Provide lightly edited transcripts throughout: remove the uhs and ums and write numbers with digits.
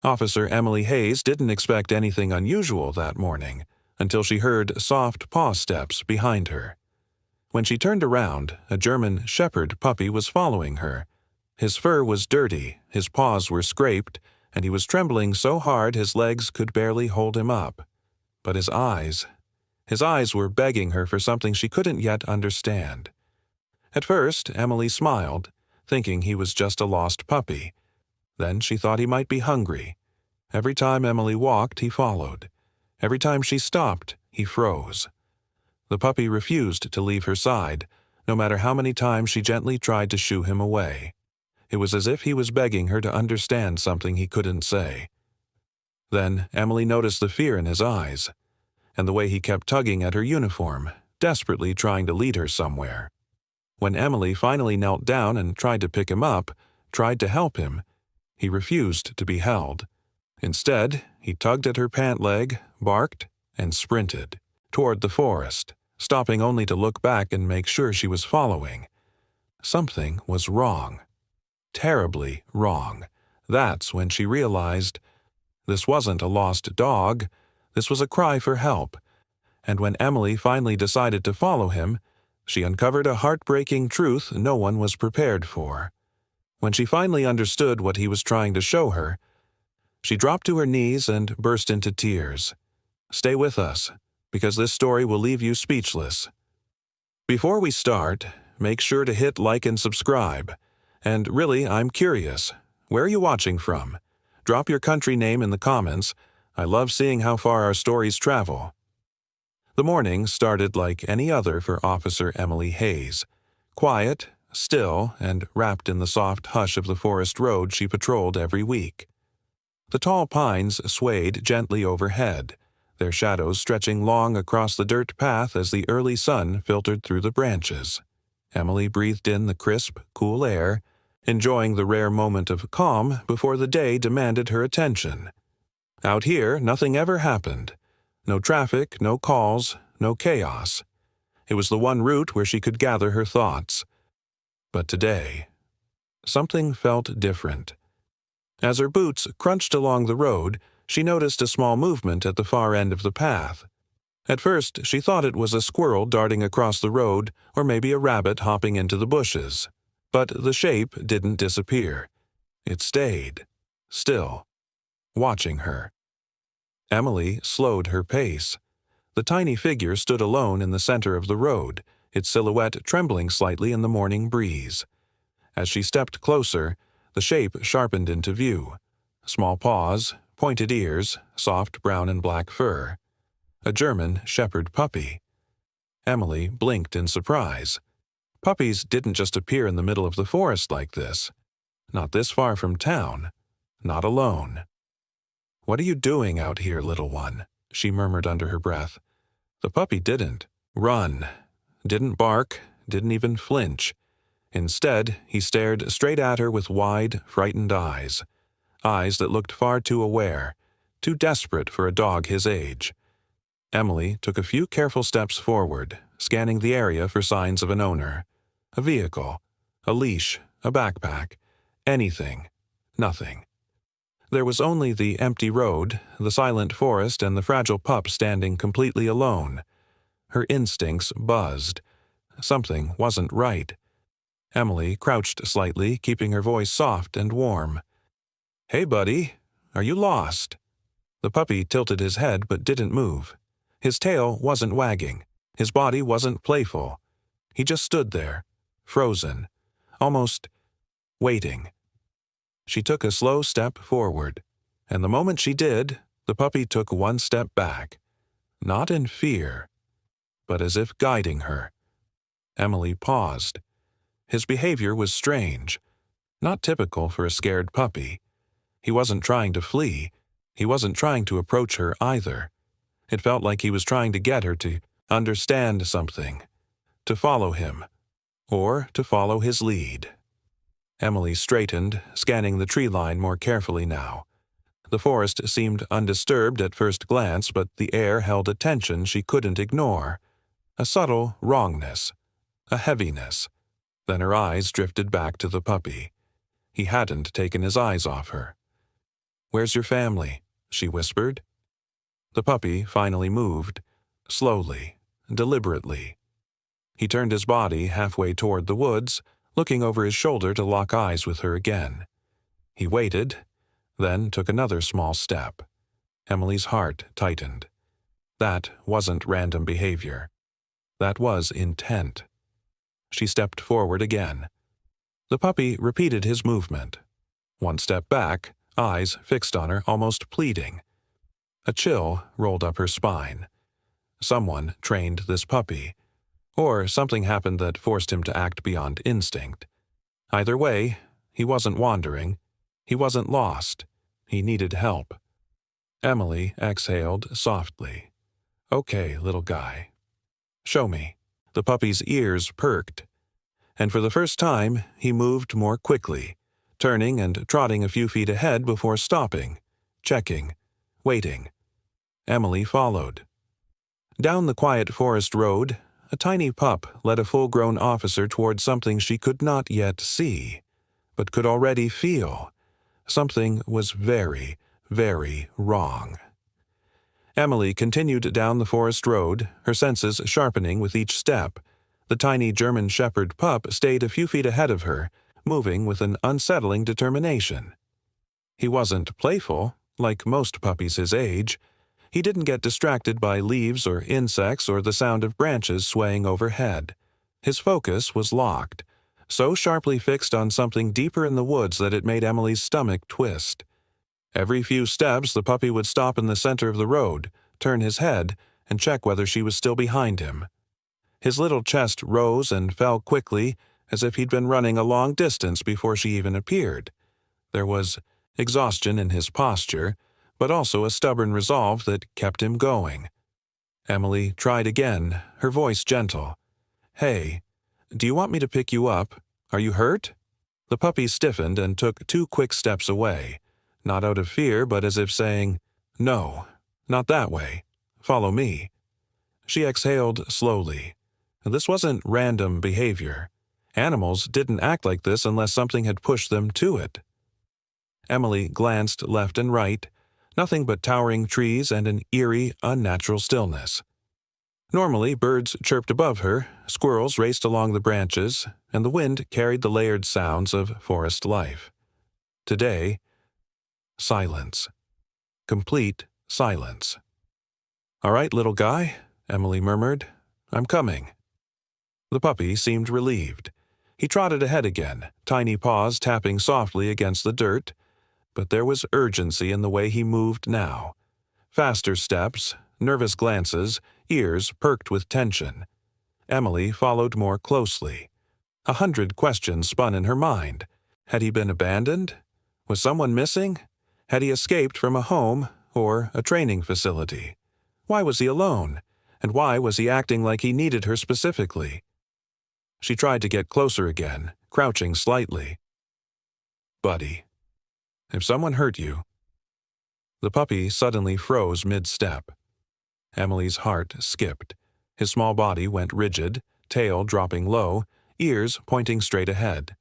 Officer Emily Hayes didn't expect anything unusual that morning until she heard soft paw steps behind her. When she turned around, a German shepherd puppy was following her. His fur was dirty, his paws were scraped, and he was trembling so hard his legs could barely hold him up. But his eyes were begging her for something she couldn't yet understand. At first, Emily smiled, thinking he was just a lost puppy. Then she thought he might be hungry. Every time Emily walked, he followed. Every time she stopped, he froze. The puppy refused to leave her side, no matter how many times she gently tried to shoo him away. It was as if he was begging her to understand something he couldn't say. Then Emily noticed the fear in his eyes, and the way he kept tugging at her uniform, desperately trying to lead her somewhere. When Emily finally knelt down and tried to pick him up, tried to help him, he refused to be held. Instead, he tugged at her pant leg, barked, and sprinted toward the forest, stopping only to look back and make sure she was following. Something was wrong. Terribly wrong. That's when she realized this wasn't a lost dog. This was a cry for help. And when Emily finally decided to follow him, she uncovered a heartbreaking truth no one was prepared for. When she finally understood what he was trying to show her, she dropped to her knees and burst into tears. Stay with us, because this story will leave you speechless. Before we start, make sure to hit like and subscribe. And really, I'm curious, where are you watching from? Drop your country name in the comments. I love seeing how far our stories travel. The morning started like any other for Officer Emily Hayes. Quiet, still, and wrapped in the soft hush of the forest road she patrolled every week. The tall pines swayed gently overhead, their shadows stretching long across the dirt path as the early sun filtered through the branches. Emily breathed in the crisp, cool air, enjoying the rare moment of calm before the day demanded her attention. Out here, nothing ever happened. No traffic, no calls, no chaos. It was the one route where she could gather her thoughts. But today, something felt different. As her boots crunched along the road, she noticed a small movement at the far end of the path. At first, she thought it was a squirrel darting across the road or maybe a rabbit hopping into the bushes. But the shape didn't disappear. It stayed, still, watching her. Emily slowed her pace. The tiny figure stood alone in the center of the road, its silhouette trembling slightly in the morning breeze. As she stepped closer, the shape sharpened into view. Small paws, pointed ears, soft brown and black fur. A German shepherd puppy. Emily blinked in surprise. Puppies didn't just appear in the middle of the forest like this. Not this far from town. Not alone. "What are you doing out here, little one?" she murmured under her breath. The puppy didn't run, didn't bark, didn't even flinch. Instead, he stared straight at her with wide, frightened eyes. Eyes that looked far too aware, too desperate for a dog his age. Emily took a few careful steps forward, scanning the area for signs of an owner. A vehicle, a leash, a backpack, anything, nothing. There was only the empty road, the silent forest, and the fragile pup standing completely alone. Her instincts buzzed. Something wasn't right. Emily crouched slightly, keeping her voice soft and warm. "Hey, buddy, are you lost?" The puppy tilted his head but didn't move. His tail wasn't wagging. His body wasn't playful. He just stood there, frozen, almost waiting. She took a slow step forward, and the moment she did, the puppy took one step back. Not in fear, but as if guiding her. Emily paused. His behavior was strange, not typical for a scared puppy. He wasn't trying to flee. He wasn't trying to approach her either. It felt like he was trying to get her to understand something, to follow him, or to follow his lead. Emily straightened, scanning the tree line more carefully now. The forest seemed undisturbed at first glance, but the air held a tension she couldn't ignore. A subtle wrongness, a heaviness. Then her eyes drifted back to the puppy. He hadn't taken his eyes off her. "Where's your family?" she whispered. The puppy finally moved, slowly, deliberately. He turned his body halfway toward the woods, looking over his shoulder to lock eyes with her again. He waited, then took another small step. Emily's heart tightened. That wasn't random behavior. That was intent. She stepped forward again. The puppy repeated his movement. One step back, eyes fixed on her, almost pleading. A chill rolled up her spine. Someone trained this puppy. Or something happened that forced him to act beyond instinct. Either way, he wasn't wandering. He wasn't lost. He needed help. Emily exhaled softly. "Okay, little guy. Show me." The puppy's ears perked, and for the first time he moved more quickly, turning and trotting a few feet ahead before stopping, checking, waiting. Emily followed. Down the quiet forest road, a tiny pup led a full-grown officer toward something she could not yet see, but could already feel. Something was very, very wrong. Emily continued down the forest road, her senses sharpening with each step. The tiny German Shepherd pup stayed a few feet ahead of her, moving with an unsettling determination. He wasn't playful, like most puppies his age. He didn't get distracted by leaves or insects or the sound of branches swaying overhead. His focus was locked, so sharply fixed on something deeper in the woods that it made Emily's stomach twist. Every few steps, the puppy would stop in the center of the road, turn his head, and check whether she was still behind him. His little chest rose and fell quickly, as if he'd been running a long distance before she even appeared. There was exhaustion in his posture, but also a stubborn resolve that kept him going. Emily tried again, her voice gentle. "Hey, do you want me to pick you up? Are you hurt?" The puppy stiffened and took 2 quick steps away, not out of fear but as if saying, "No, not that way. Follow me." She exhaled slowly. This wasn't random behavior. Animals didn't act like this unless something had pushed them to it. Emily glanced left and right, nothing but towering trees and an eerie, unnatural stillness. Normally, birds chirped above her, squirrels raced along the branches, and the wind carried the layered sounds of forest life. Today, silence. Complete silence. "All right, little guy," Emily murmured. "I'm coming." The puppy seemed relieved. He trotted ahead again, tiny paws tapping softly against the dirt, but there was urgency in the way he moved now. Faster steps, nervous glances, ears perked with tension. Emily followed more closely. 100 questions spun in her mind. Had he been abandoned? Was someone missing? Had he escaped from a home or a training facility? Why was he alone? And why was he acting like he needed her specifically? She tried to get closer again, crouching slightly. "Buddy, if someone hurt you..." The puppy suddenly froze mid-step. Emily's heart skipped. His small body went rigid, tail dropping low, ears pointing straight ahead.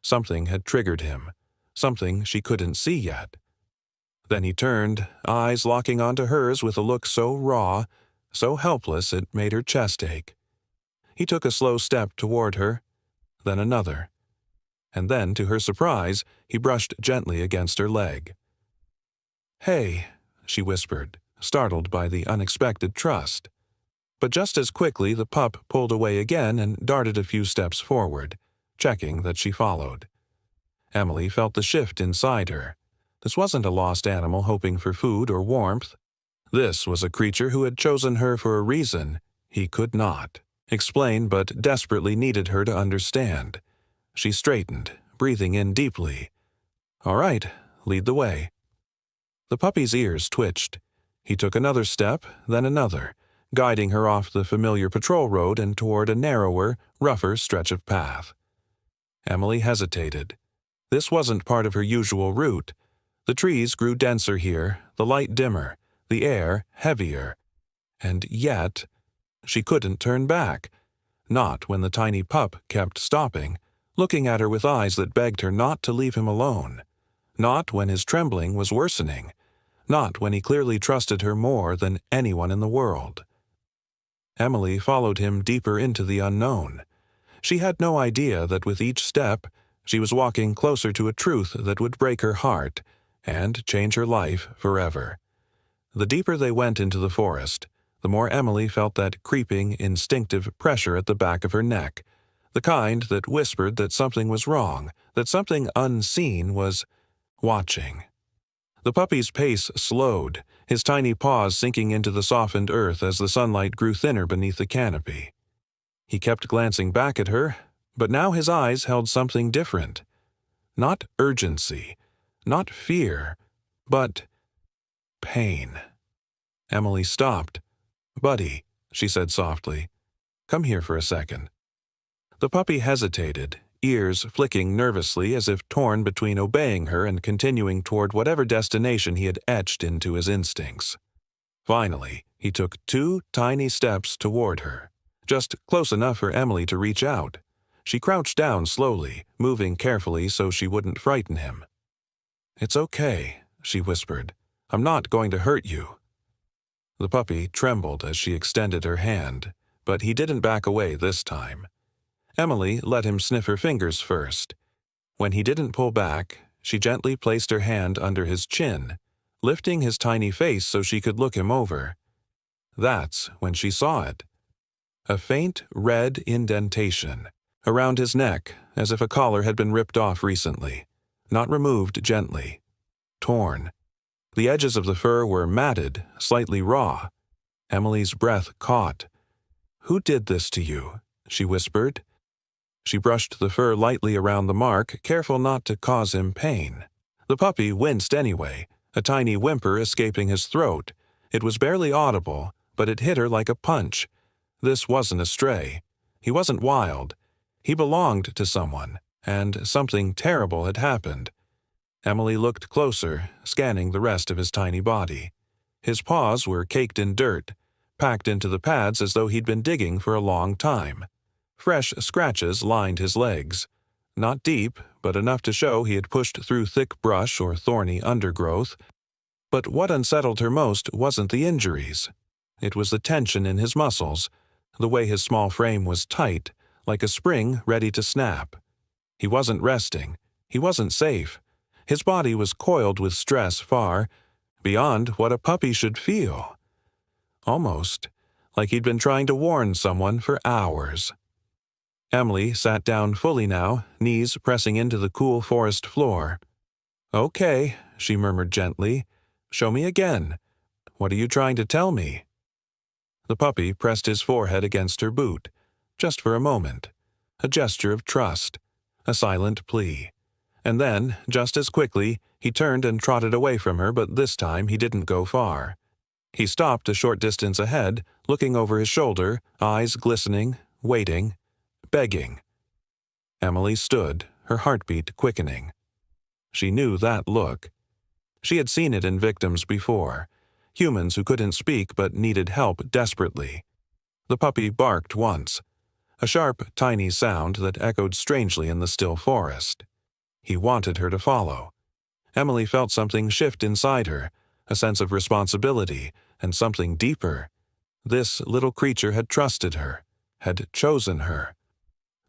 Something had triggered him, something she couldn't see yet. Then he turned, eyes locking onto hers with a look so raw, so helpless it made her chest ache. He took a slow step toward her, then another. And then, to her surprise, he brushed gently against her leg. "Hey," she whispered, startled by the unexpected trust. But just as quickly the pup pulled away again and darted a few steps forward, checking that she followed. Emily felt the shift inside her. This wasn't a lost animal hoping for food or warmth. This was a creature who had chosen her for a reason he could not explain but desperately needed her to understand. She straightened, breathing in deeply. "All right, lead the way." The puppy's ears twitched. He took another step, then another, guiding her off the familiar patrol road and toward a narrower, rougher stretch of path. Emily hesitated. This wasn't part of her usual route. The trees grew denser here, the light dimmer, the air heavier. And yet, she couldn't turn back. Not when the tiny pup kept stopping, looking at her with eyes that begged her not to leave him alone. Not when his trembling was worsening. Not when he clearly trusted her more than anyone in the world. Emily followed him deeper into the unknown. She had no idea that with each step, she was walking closer to a truth that would break her heart and change her life forever. The deeper they went into the forest, the more Emily felt that creeping, instinctive pressure at the back of her neck, the kind that whispered that something was wrong, that something unseen was watching. The puppy's pace slowed, his tiny paws sinking into the softened earth as the sunlight grew thinner beneath the canopy. He kept glancing back at her, but now his eyes held something different. Not urgency, not fear, but pain. Emily stopped. "Buddy," she said softly, "come here for a second." The puppy hesitated, ears flicking nervously as if torn between obeying her and continuing toward whatever destination he had etched into his instincts. Finally, he took 2 tiny steps toward her, just close enough for Emily to reach out. She crouched down slowly, moving carefully so she wouldn't frighten him. "It's okay," she whispered. "I'm not going to hurt you." The puppy trembled as she extended her hand, but he didn't back away this time. Emily let him sniff her fingers first. When he didn't pull back, she gently placed her hand under his chin, lifting his tiny face so she could look him over. That's when she saw it. A faint red indentation around his neck, as if a collar had been ripped off recently, not removed gently. Torn. The edges of the fur were matted, slightly raw. Emily's breath caught. "Who did this to you?" she whispered. She brushed the fur lightly around the mark, careful not to cause him pain. The puppy winced anyway, a tiny whimper escaping his throat. It was barely audible, but it hit her like a punch. This wasn't a stray. He wasn't wild. He belonged to someone, and something terrible had happened. Emily looked closer, scanning the rest of his tiny body. His paws were caked in dirt, packed into the pads as though he'd been digging for a long time. Fresh scratches lined his legs. Not deep, but enough to show he had pushed through thick brush or thorny undergrowth. But what unsettled her most wasn't the injuries. It was the tension in his muscles, the way his small frame was tight, like a spring ready to snap. He wasn't resting. He wasn't safe. His body was coiled with stress far beyond what a puppy should feel. Almost like he'd been trying to warn someone for hours. Emily sat down fully now, knees pressing into the cool forest floor. "Okay," she murmured gently. "Show me again. What are you trying to tell me?" The puppy pressed his forehead against her boot, just for a moment. A gesture of trust, a silent plea. And then, just as quickly, he turned and trotted away from her, but this time he didn't go far. He stopped a short distance ahead, looking over his shoulder, eyes glistening, waiting, begging. Emily stood, her heartbeat quickening. She knew that look. She had seen it in victims before, humans who couldn't speak but needed help desperately. The puppy barked once, a sharp, tiny sound that echoed strangely in the still forest. He wanted her to follow. Emily felt something shift inside her, a sense of responsibility, and something deeper. This little creature had trusted her, had chosen her.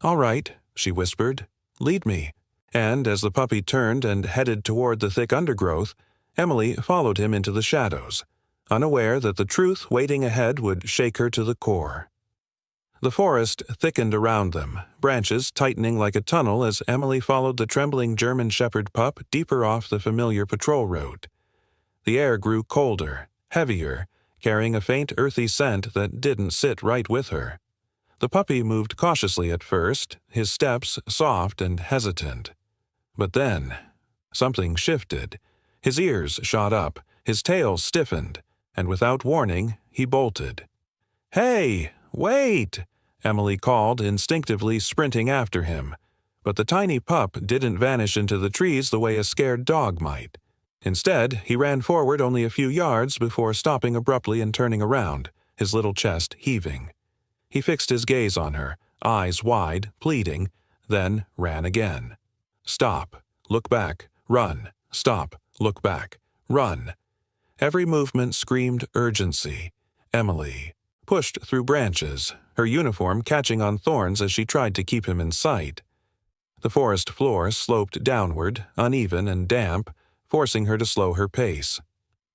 "All right," she whispered. "Lead me." And as the puppy turned and headed toward the thick undergrowth, Emily followed him into the shadows, unaware that the truth waiting ahead would shake her to the core. The forest thickened around them, branches tightening like a tunnel as Emily followed the trembling German shepherd pup deeper off the familiar patrol route. The air grew colder, heavier, carrying a faint earthy scent that didn't sit right with her. The puppy moved cautiously at first, his steps soft and hesitant. But then, something shifted. His ears shot up, his tail stiffened, and without warning, he bolted. "Hey, wait!" Emily called, instinctively sprinting after him. But the tiny pup didn't vanish into the trees the way a scared dog might. Instead, he ran forward only a few yards before stopping abruptly and turning around, his little chest heaving. He fixed his gaze on her, eyes wide, pleading, then ran again. Stop, look back, run, Stop. Look back. Run. Every movement screamed urgency. Emily pushed through branches, her uniform catching on thorns as she tried to keep him in sight. The forest floor sloped downward, uneven and damp, forcing her to slow her pace.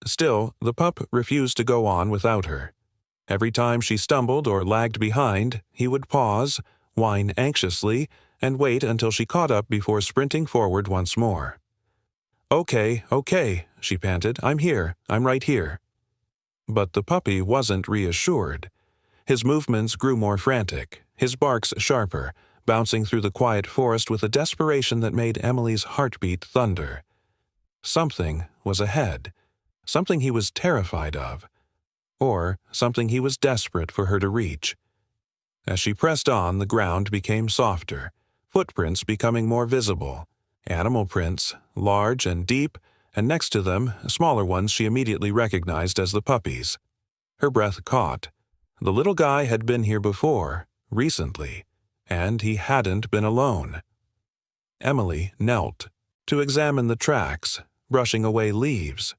Still, the pup refused to go on without her. Every time she stumbled or lagged behind, he would pause, whine anxiously, and wait until she caught up before sprinting forward once more. "Okay, okay," she panted. "I'm here. I'm right here." But the puppy wasn't reassured. His movements grew more frantic, his barks sharper, bouncing through the quiet forest with a desperation that made Emily's heartbeat thunder. Something was ahead, something he was terrified of, or something he was desperate for her to reach. As she pressed on, the ground became softer, footprints becoming more visible. Animal prints, large and deep, and next to them, smaller ones she immediately recognized as the puppy's. Her breath caught. The little guy had been here before, recently, and he hadn't been alone. Emily knelt to examine the tracks, brushing away leaves.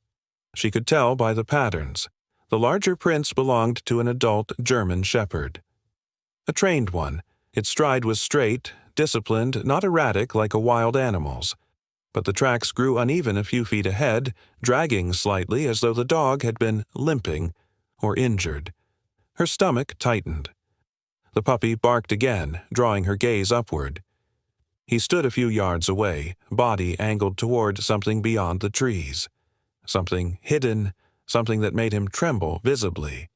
She could tell by the patterns. The larger prints belonged to an adult German shepherd. A trained one, its stride was straight, disciplined, not erratic like a wild animal's. But the tracks grew uneven a few feet ahead, dragging slightly as though the dog had been limping or injured. Her stomach tightened. The puppy barked again, drawing her gaze upward. He stood a few yards away, body angled toward something beyond the trees. Something hidden, something that made him tremble visibly.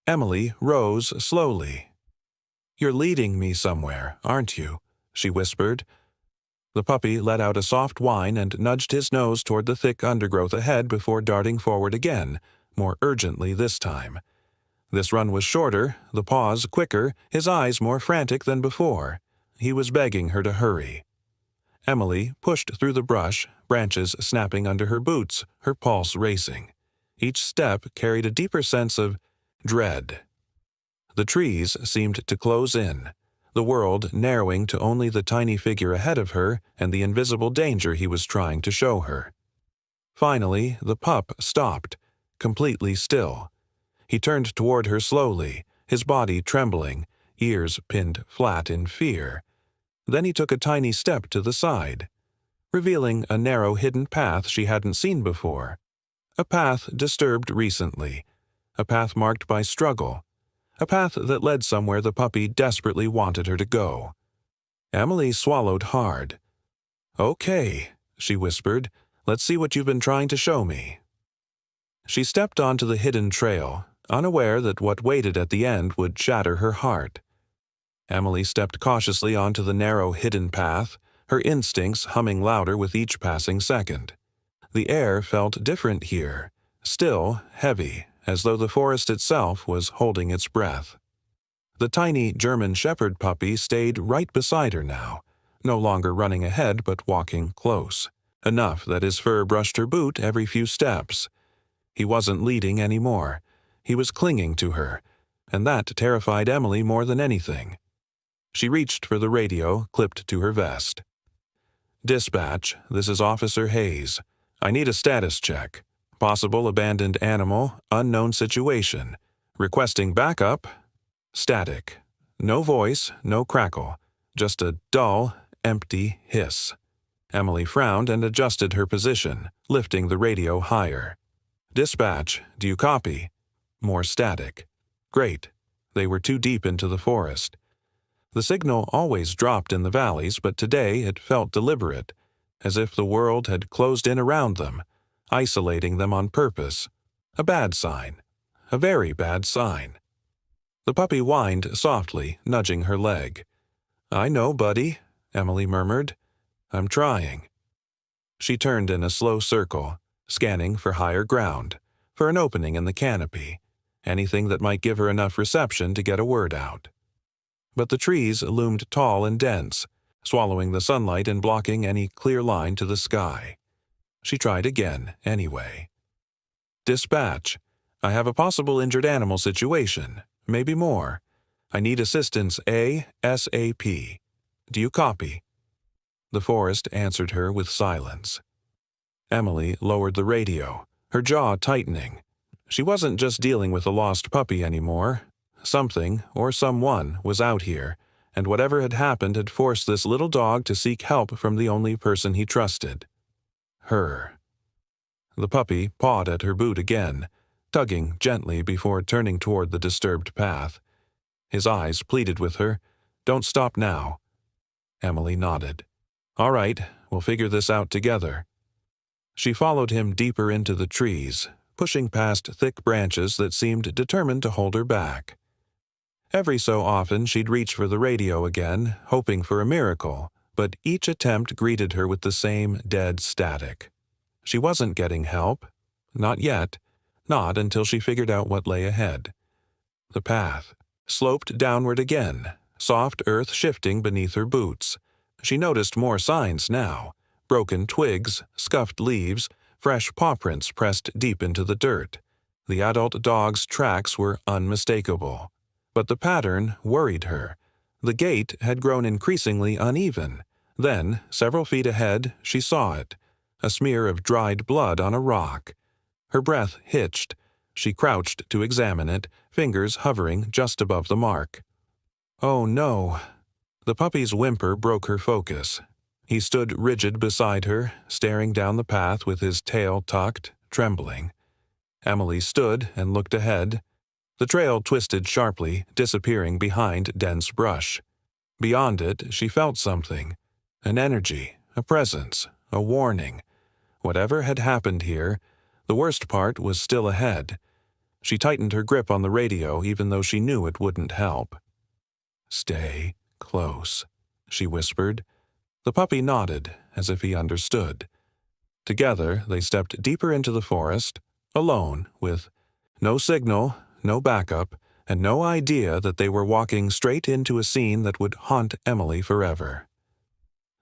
Emily rose slowly. "You're leading me somewhere, aren't you?" she whispered. The puppy let out a soft whine and nudged his nose toward the thick undergrowth ahead before darting forward again, more urgently this time. This run was shorter, the pause quicker, his eyes more frantic than before. He was begging her to hurry. Emily pushed through the brush, branches snapping under her boots, her pulse racing. Each step carried a deeper sense of dread. The trees seemed to close in, the world narrowing to only the tiny figure ahead of her and the invisible danger he was trying to show her. Finally, the pup stopped, completely still. He turned toward her slowly, his body trembling, ears pinned flat in fear. Then he took a tiny step to the side, revealing a narrow hidden path she hadn't seen before. A path disturbed recently, a path marked by struggle, a path that led somewhere the puppy desperately wanted her to go. Emily swallowed hard. "Okay," she whispered, "let's see what you've been trying to show me." She stepped onto the hidden trail, unaware that what waited at the end would shatter her heart. Emily stepped cautiously onto the narrow hidden path, her instincts humming louder with each passing second. The air felt different here, still, heavy, as though the forest itself was holding its breath. The tiny German shepherd puppy stayed right beside her now, no longer running ahead but walking close, enough that his fur brushed her boot every few steps. He wasn't leading anymore. He was clinging to her, and that terrified Emily more than anything. She reached for the radio, clipped to her vest. "Dispatch, this is Officer Hayes. I need a status check. Possible abandoned animal, unknown situation. Requesting backup." Static. No voice, no crackle. Just a dull, empty hiss. Emily frowned and adjusted her position, lifting the radio higher. "Dispatch, do you copy?" More static. Great. They were too deep into the forest. The signal always dropped in the valleys, but today it felt deliberate, as if the world had closed in around them, isolating them on purpose. A bad sign. A very bad sign. The puppy whined softly, nudging her leg. "I know, buddy," Emily murmured. "I'm trying." She turned in a slow circle, scanning for higher ground, for an opening in the canopy, anything that might give her enough reception to get a word out. But the trees loomed tall and dense, swallowing the sunlight and blocking any clear line to the sky. She tried again, anyway. "Dispatch, I have a possible injured animal situation, maybe more. I need assistance ASAP. Do you copy?" The forest answered her with silence. Emily lowered the radio, her jaw tightening. She wasn't just dealing with a lost puppy anymore. Something, or someone, was out here, and whatever had happened had forced this little dog to seek help from the only person he trusted. Her. The puppy pawed at her boot again, tugging gently before turning toward the disturbed path. His eyes pleaded with her, "Don't stop now." Emily nodded. "All right, we'll figure this out together." She followed him deeper into the trees, pushing past thick branches that seemed determined to hold her back. Every so often she'd reach for the radio again, hoping for a miracle, but each attempt greeted her with the same dead static. She wasn't getting help. Not yet. Not until she figured out what lay ahead. The path sloped downward again, soft earth shifting beneath her boots. She noticed more signs now: broken twigs, scuffed leaves, fresh paw prints pressed deep into the dirt. The adult dog's tracks were unmistakable. But the pattern worried her. The gait had grown increasingly uneven. Then, several feet ahead, she saw it: a smear of dried blood on a rock. Her breath hitched. She crouched to examine it, fingers hovering just above the mark. Oh no! The puppy's whimper broke her focus. He stood rigid beside her, staring down the path with his tail tucked, trembling. Emily stood and looked ahead. The trail twisted sharply, disappearing behind dense brush. Beyond it, she felt something: an energy, a presence, a warning. Whatever had happened here, the worst part was still ahead. She tightened her grip on the radio even though she knew it wouldn't help. "Stay close," she whispered. The puppy nodded, as if he understood. Together, they stepped deeper into the forest, alone, with no signal, no backup, and no idea that they were walking straight into a scene that would haunt Emily forever.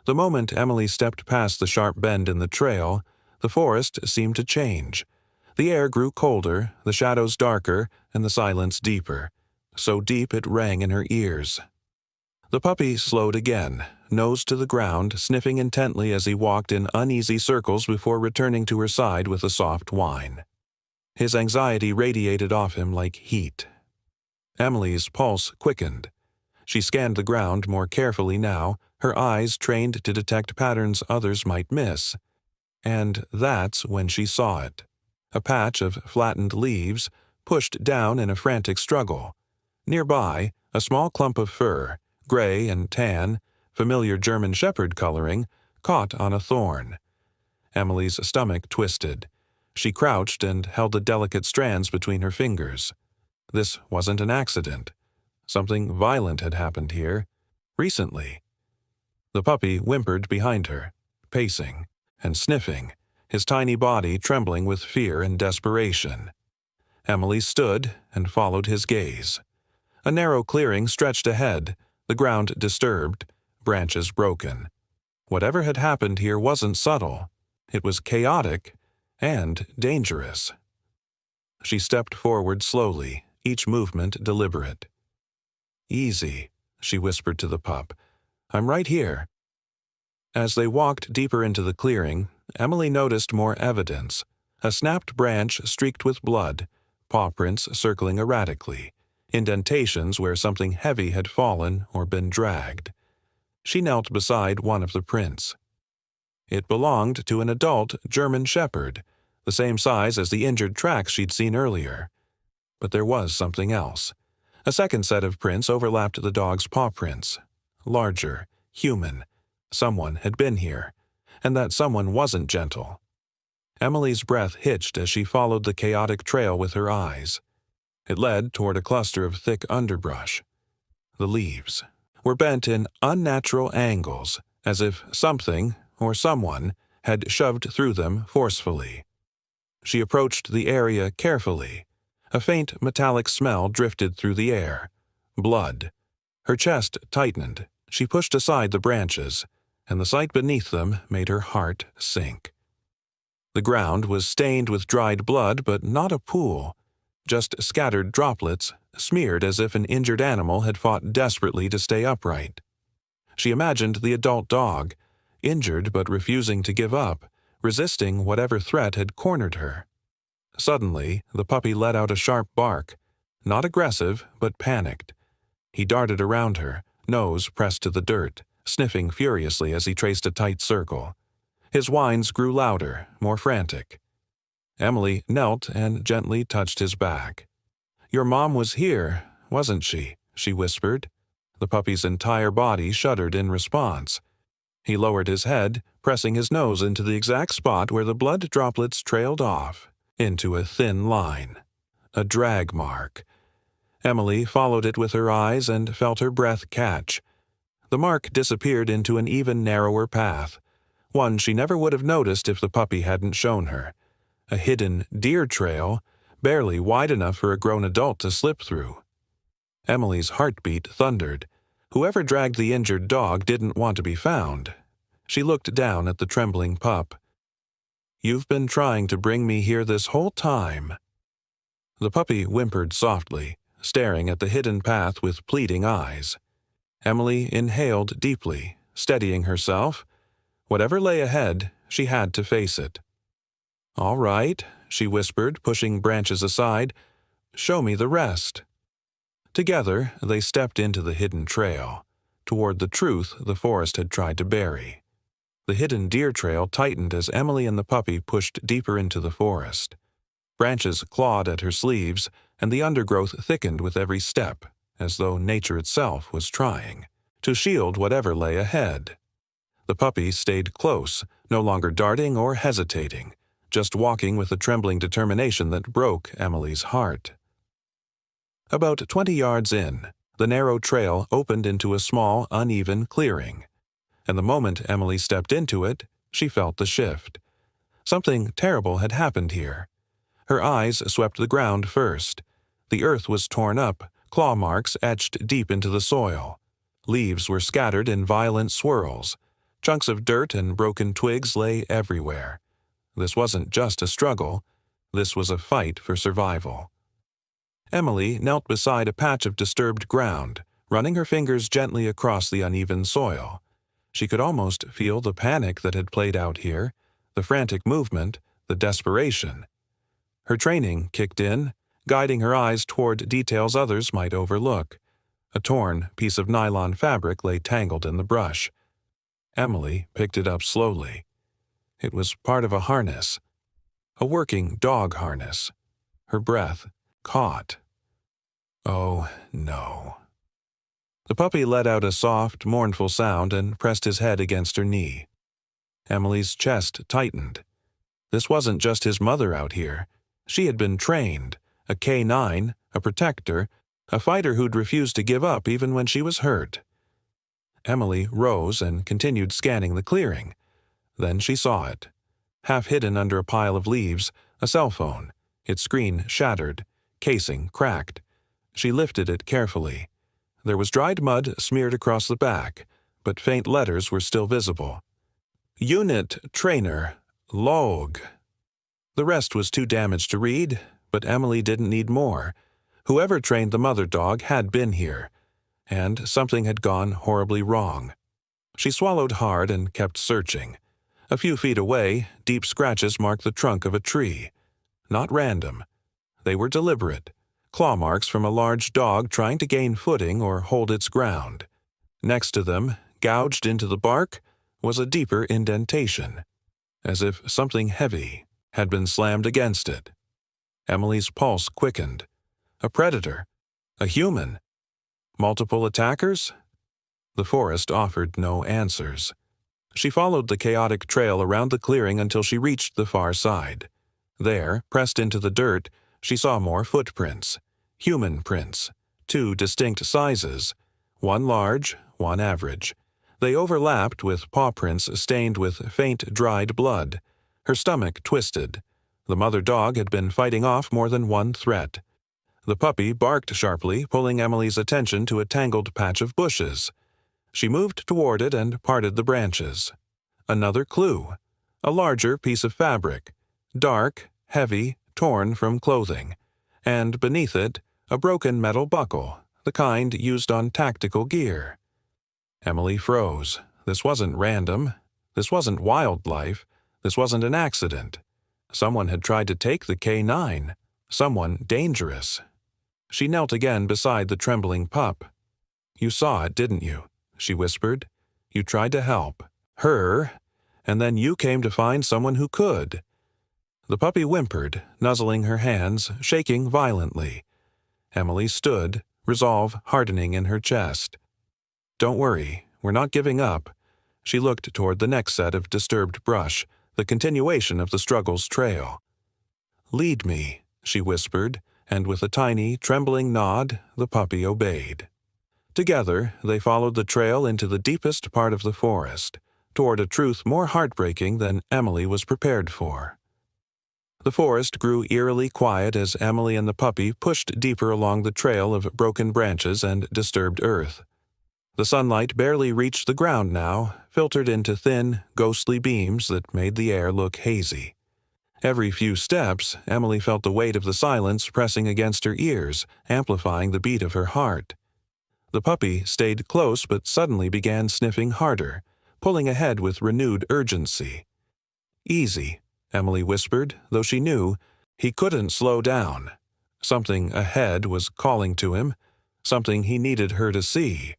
The moment Emily stepped past the sharp bend in the trail, the forest seemed to change. The air grew colder, the shadows darker, and the silence deeper, so deep it rang in her ears. The puppy slowed again, nose to the ground, sniffing intently as he walked in uneasy circles before returning to her side with a soft whine. His anxiety radiated off him like heat. Emily's pulse quickened. She scanned the ground more carefully now, her eyes trained to detect patterns others might miss. And that's when she saw it: a patch of flattened leaves, pushed down in a frantic struggle. Nearby, a small clump of fur, gray and tan, familiar German shepherd coloring, caught on a thorn. Emily's stomach twisted. She crouched and held the delicate strands between her fingers. This wasn't an accident. Something violent had happened here, recently. The puppy whimpered behind her, pacing and sniffing, his tiny body trembling with fear and desperation. Emily stood and followed his gaze. A narrow clearing stretched ahead, the ground disturbed, branches broken. Whatever had happened here wasn't subtle. It was chaotic and dangerous. She stepped forward slowly, each movement deliberate. "Easy," she whispered to the pup. "I'm right here." As they walked deeper into the clearing, Emily noticed more evidence: a snapped branch streaked with blood, paw prints circling erratically, indentations where something heavy had fallen or been dragged. She knelt beside one of the prints. It belonged to an adult German shepherd, the same size as the injured tracks she'd seen earlier. But there was something else. A second set of prints overlapped the dog's paw prints. Larger, human. Someone had been here, and that someone wasn't gentle. Emily's breath hitched as she followed the chaotic trail with her eyes. It led toward a cluster of thick underbrush. The leaves were bent in unnatural angles, as if something, or someone, had shoved through them forcefully. She approached the area carefully. A faint metallic smell drifted through the air. Blood. Her chest tightened. She pushed aside the branches, and the sight beneath them made her heart sink. The ground was stained with dried blood, but not a pool. Just scattered droplets, smeared as if an injured animal had fought desperately to stay upright. She imagined the adult dog, injured but refusing to give up, resisting whatever threat had cornered her. Suddenly, the puppy let out a sharp bark, not aggressive, but panicked. He darted around her, nose pressed to the dirt, sniffing furiously as he traced a tight circle. His whines grew louder, more frantic. Emily knelt and gently touched his back. "Your mom was here, wasn't she?" she whispered. The puppy's entire body shuddered in response. He lowered his head, pressing his nose into the exact spot where the blood droplets trailed off, into a thin line. A drag mark. Emily followed it with her eyes and felt her breath catch. The mark disappeared into an even narrower path, one she never would have noticed if the puppy hadn't shown her. A hidden deer trail, barely wide enough for a grown adult to slip through. Emily's heartbeat thundered. Whoever dragged the injured dog didn't want to be found. She looked down at the trembling pup. "You've been trying to bring me here this whole time." The puppy whimpered softly, staring at the hidden path with pleading eyes. Emily inhaled deeply, steadying herself. Whatever lay ahead, she had to face it. "All right," she whispered, pushing branches aside. "Show me the rest." Together, they stepped into the hidden trail, toward the truth the forest had tried to bury. The hidden deer trail tightened as Emily and the puppy pushed deeper into the forest. Branches clawed at her sleeves, and the undergrowth thickened with every step, as though nature itself was trying to shield whatever lay ahead. The puppy stayed close, no longer darting or hesitating, just walking with a trembling determination that broke Emily's heart. About 20 yards in, the narrow trail opened into a small, uneven clearing, and the moment Emily stepped into it, she felt the shift. Something terrible had happened here. Her eyes swept the ground first. The earth was torn up, claw marks etched deep into the soil. Leaves were scattered in violent swirls. Chunks of dirt and broken twigs lay everywhere. This wasn't just a struggle. This was a fight for survival. Emily knelt beside a patch of disturbed ground, running her fingers gently across the uneven soil. She could almost feel the panic that had played out here, the frantic movement, the desperation. Her training kicked in, guiding her eyes toward details others might overlook. A torn piece of nylon fabric lay tangled in the brush. Emily picked it up slowly. It was part of a harness, a working dog harness. Her breath caught. Oh, no. The puppy let out a soft, mournful sound and pressed his head against her knee. Emily's chest tightened. This wasn't just his mother out here. She had been trained, a K9, a protector, a fighter who'd refused to give up even when she was hurt. Emily rose and continued scanning the clearing. Then she saw it. Half hidden under a pile of leaves, a cell phone, its screen shattered, casing cracked. She lifted it carefully. There was dried mud smeared across the back, but faint letters were still visible. Unit Trainer, Log. The rest was too damaged to read, but Emily didn't need more. Whoever trained the mother dog had been here, and something had gone horribly wrong. She swallowed hard and kept searching. A few feet away, deep scratches marked the trunk of a tree. Not random. They were deliberate. Claw marks from a large dog trying to gain footing or hold its ground. Next to them, gouged into the bark, was a deeper indentation, as if something heavy had been slammed against it. Emily's pulse quickened. A predator? A human? Multiple attackers? The forest offered no answers. She followed the chaotic trail around the clearing until she reached the far side. There, pressed into the dirt, she saw more footprints. Human prints. 2 distinct sizes. One large, one average. They overlapped with paw prints stained with faint, dried blood. Her stomach twisted. The mother dog had been fighting off more than one threat. The puppy barked sharply, pulling Emily's attention to a tangled patch of bushes. She moved toward it and parted the branches. Another clue. A larger piece of fabric. Dark, heavy, torn from clothing. And beneath it, a broken metal buckle, the kind used on tactical gear. Emily froze. This wasn't random. This wasn't wildlife. This wasn't an accident. Someone had tried to take the K9. Someone dangerous. She knelt again beside the trembling pup. "You saw it, didn't you?" she whispered. "You tried to help her, and then you came to find someone who could." The puppy whimpered, nuzzling her hands, shaking violently. Emily stood, resolve hardening in her chest. "Don't worry, we're not giving up." She looked toward the next set of disturbed brush, the continuation of the struggle's trail. "Lead me," she whispered, and with a tiny, trembling nod, the puppy obeyed. Together, they followed the trail into the deepest part of the forest, toward a truth more heartbreaking than Emily was prepared for. The forest grew eerily quiet as Emily and the puppy pushed deeper along the trail of broken branches and disturbed earth. The sunlight barely reached the ground now, filtered into thin, ghostly beams that made the air look hazy. Every few steps, Emily felt the weight of the silence pressing against her ears, amplifying the beat of her heart. The puppy stayed close but suddenly began sniffing harder, pulling ahead with renewed urgency. "Easy," Emily whispered, though she knew he couldn't slow down. Something ahead was calling to him, something he needed her to see.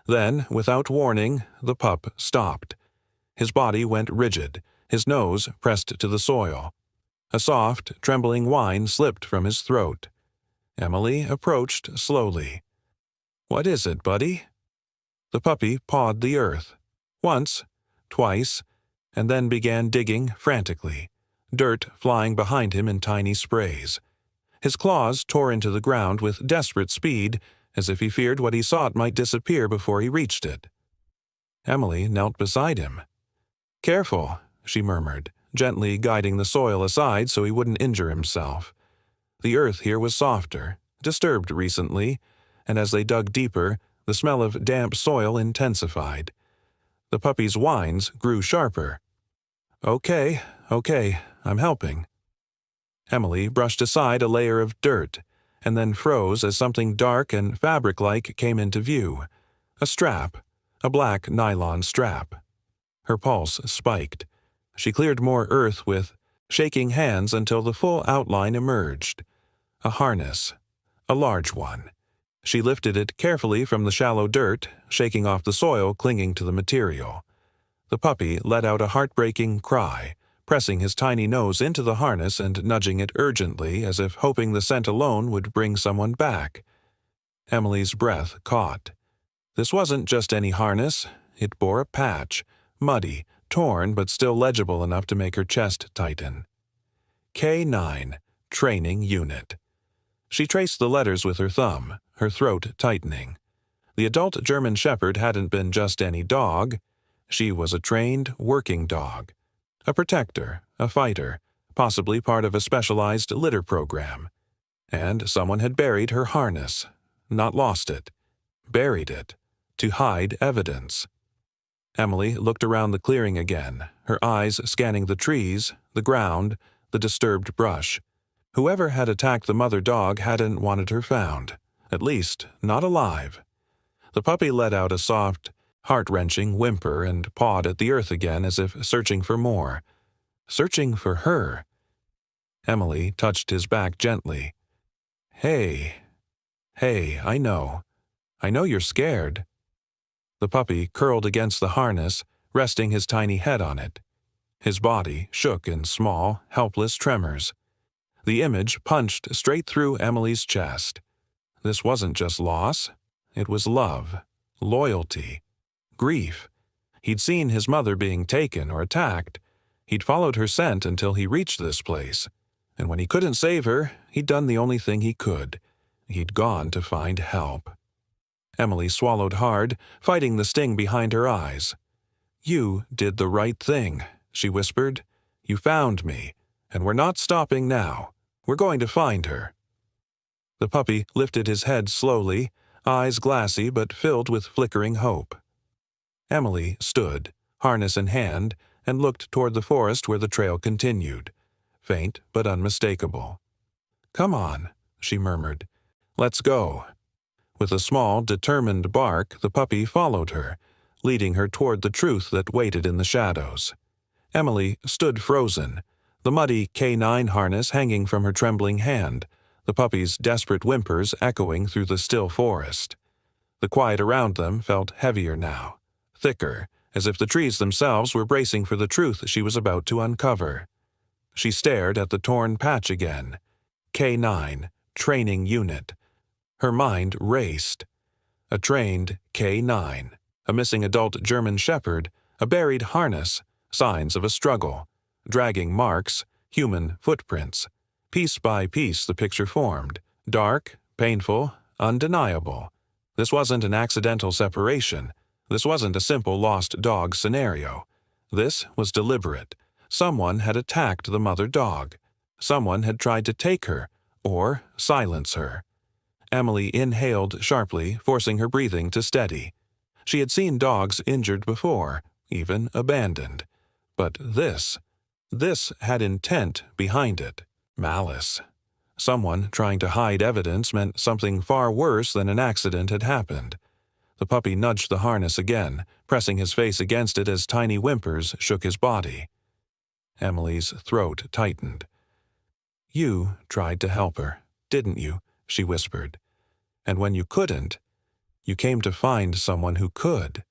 Then, without warning, the pup stopped. His body went rigid, his nose pressed to the soil. A soft, trembling whine slipped from his throat. Emily approached slowly. "What is it, buddy?" The puppy pawed the earth. Once, twice, and then began digging frantically, dirt flying behind him in tiny sprays. His claws tore into the ground with desperate speed, as if he feared what he sought might disappear before he reached it. Emily knelt beside him. "Careful," she murmured, gently guiding the soil aside so he wouldn't injure himself. The earth here was softer, disturbed recently, and as they dug deeper, the smell of damp soil intensified. The puppy's whines grew sharper. Okay, I'm helping." Emily brushed aside a layer of dirt, and then froze as something dark and fabric-like came into view. A strap, a black nylon strap. Her pulse spiked. She cleared more earth with shaking hands until the full outline emerged. A harness. A large one. She lifted it carefully from the shallow dirt, shaking off the soil clinging to the material. The puppy let out a heartbreaking cry, pressing his tiny nose into the harness and nudging it urgently as if hoping the scent alone would bring someone back. Emily's breath caught. This wasn't just any harness. It bore a patch, muddy, torn but still legible enough to make her chest tighten. K9, Training Unit. She traced the letters with her thumb, her throat tightening. The adult German Shepherd hadn't been just any dog. She was a trained, working dog. A protector, a fighter, possibly part of a specialized litter program. And someone had buried her harness. Not lost it. Buried it. To hide evidence. Emily looked around the clearing again, her eyes scanning the trees, the ground, the disturbed brush. Whoever had attacked the mother dog hadn't wanted her found. At least, not alive. The puppy let out a soft, heart-wrenching whimper and pawed at the earth again as if searching for more. Searching for her. Emily touched his back gently. Hey, I know. I know you're scared." The puppy curled against the harness, resting his tiny head on it. His body shook in small, helpless tremors. The image punched straight through Emily's chest. This wasn't just loss. It was love, loyalty, grief. He'd seen his mother being taken or attacked. He'd followed her scent until he reached this place. And when he couldn't save her, he'd done the only thing he could. He'd gone to find help. Emily swallowed hard, fighting the sting behind her eyes. "You did the right thing," she whispered. "You found me, and we're not stopping now. We're going to find her." The puppy lifted his head slowly, eyes glassy but filled with flickering hope. Emily stood, harness in hand, and looked toward the forest where the trail continued, faint but unmistakable. "Come on," she murmured. "Let's go." With a small, determined bark, the puppy followed her, leading her toward the truth that waited in the shadows. Emily stood frozen, the muddy K9 harness hanging from her trembling hand, the puppy's desperate whimpers echoing through the still forest. The quiet around them felt heavier now, thicker, as if the trees themselves were bracing for the truth she was about to uncover. She stared at the torn patch again. K9, training unit. Her mind raced. A trained K9, a missing adult German shepherd, a buried harness, signs of a struggle, dragging marks, human footprints. Piece by piece the picture formed, dark, painful, undeniable. This wasn't an accidental separation. This wasn't a simple lost dog scenario. This was deliberate. Someone had attacked the mother dog. Someone had tried to take her, or silence her. Emily inhaled sharply, forcing her breathing to steady. She had seen dogs injured before, even abandoned. But this had intent behind it, malice. Someone trying to hide evidence meant something far worse than an accident had happened. The puppy nudged the harness again, pressing his face against it as tiny whimpers shook his body. Emily's throat tightened. "You tried to help her, didn't you?" she whispered. "And when you couldn't, you came to find someone who could."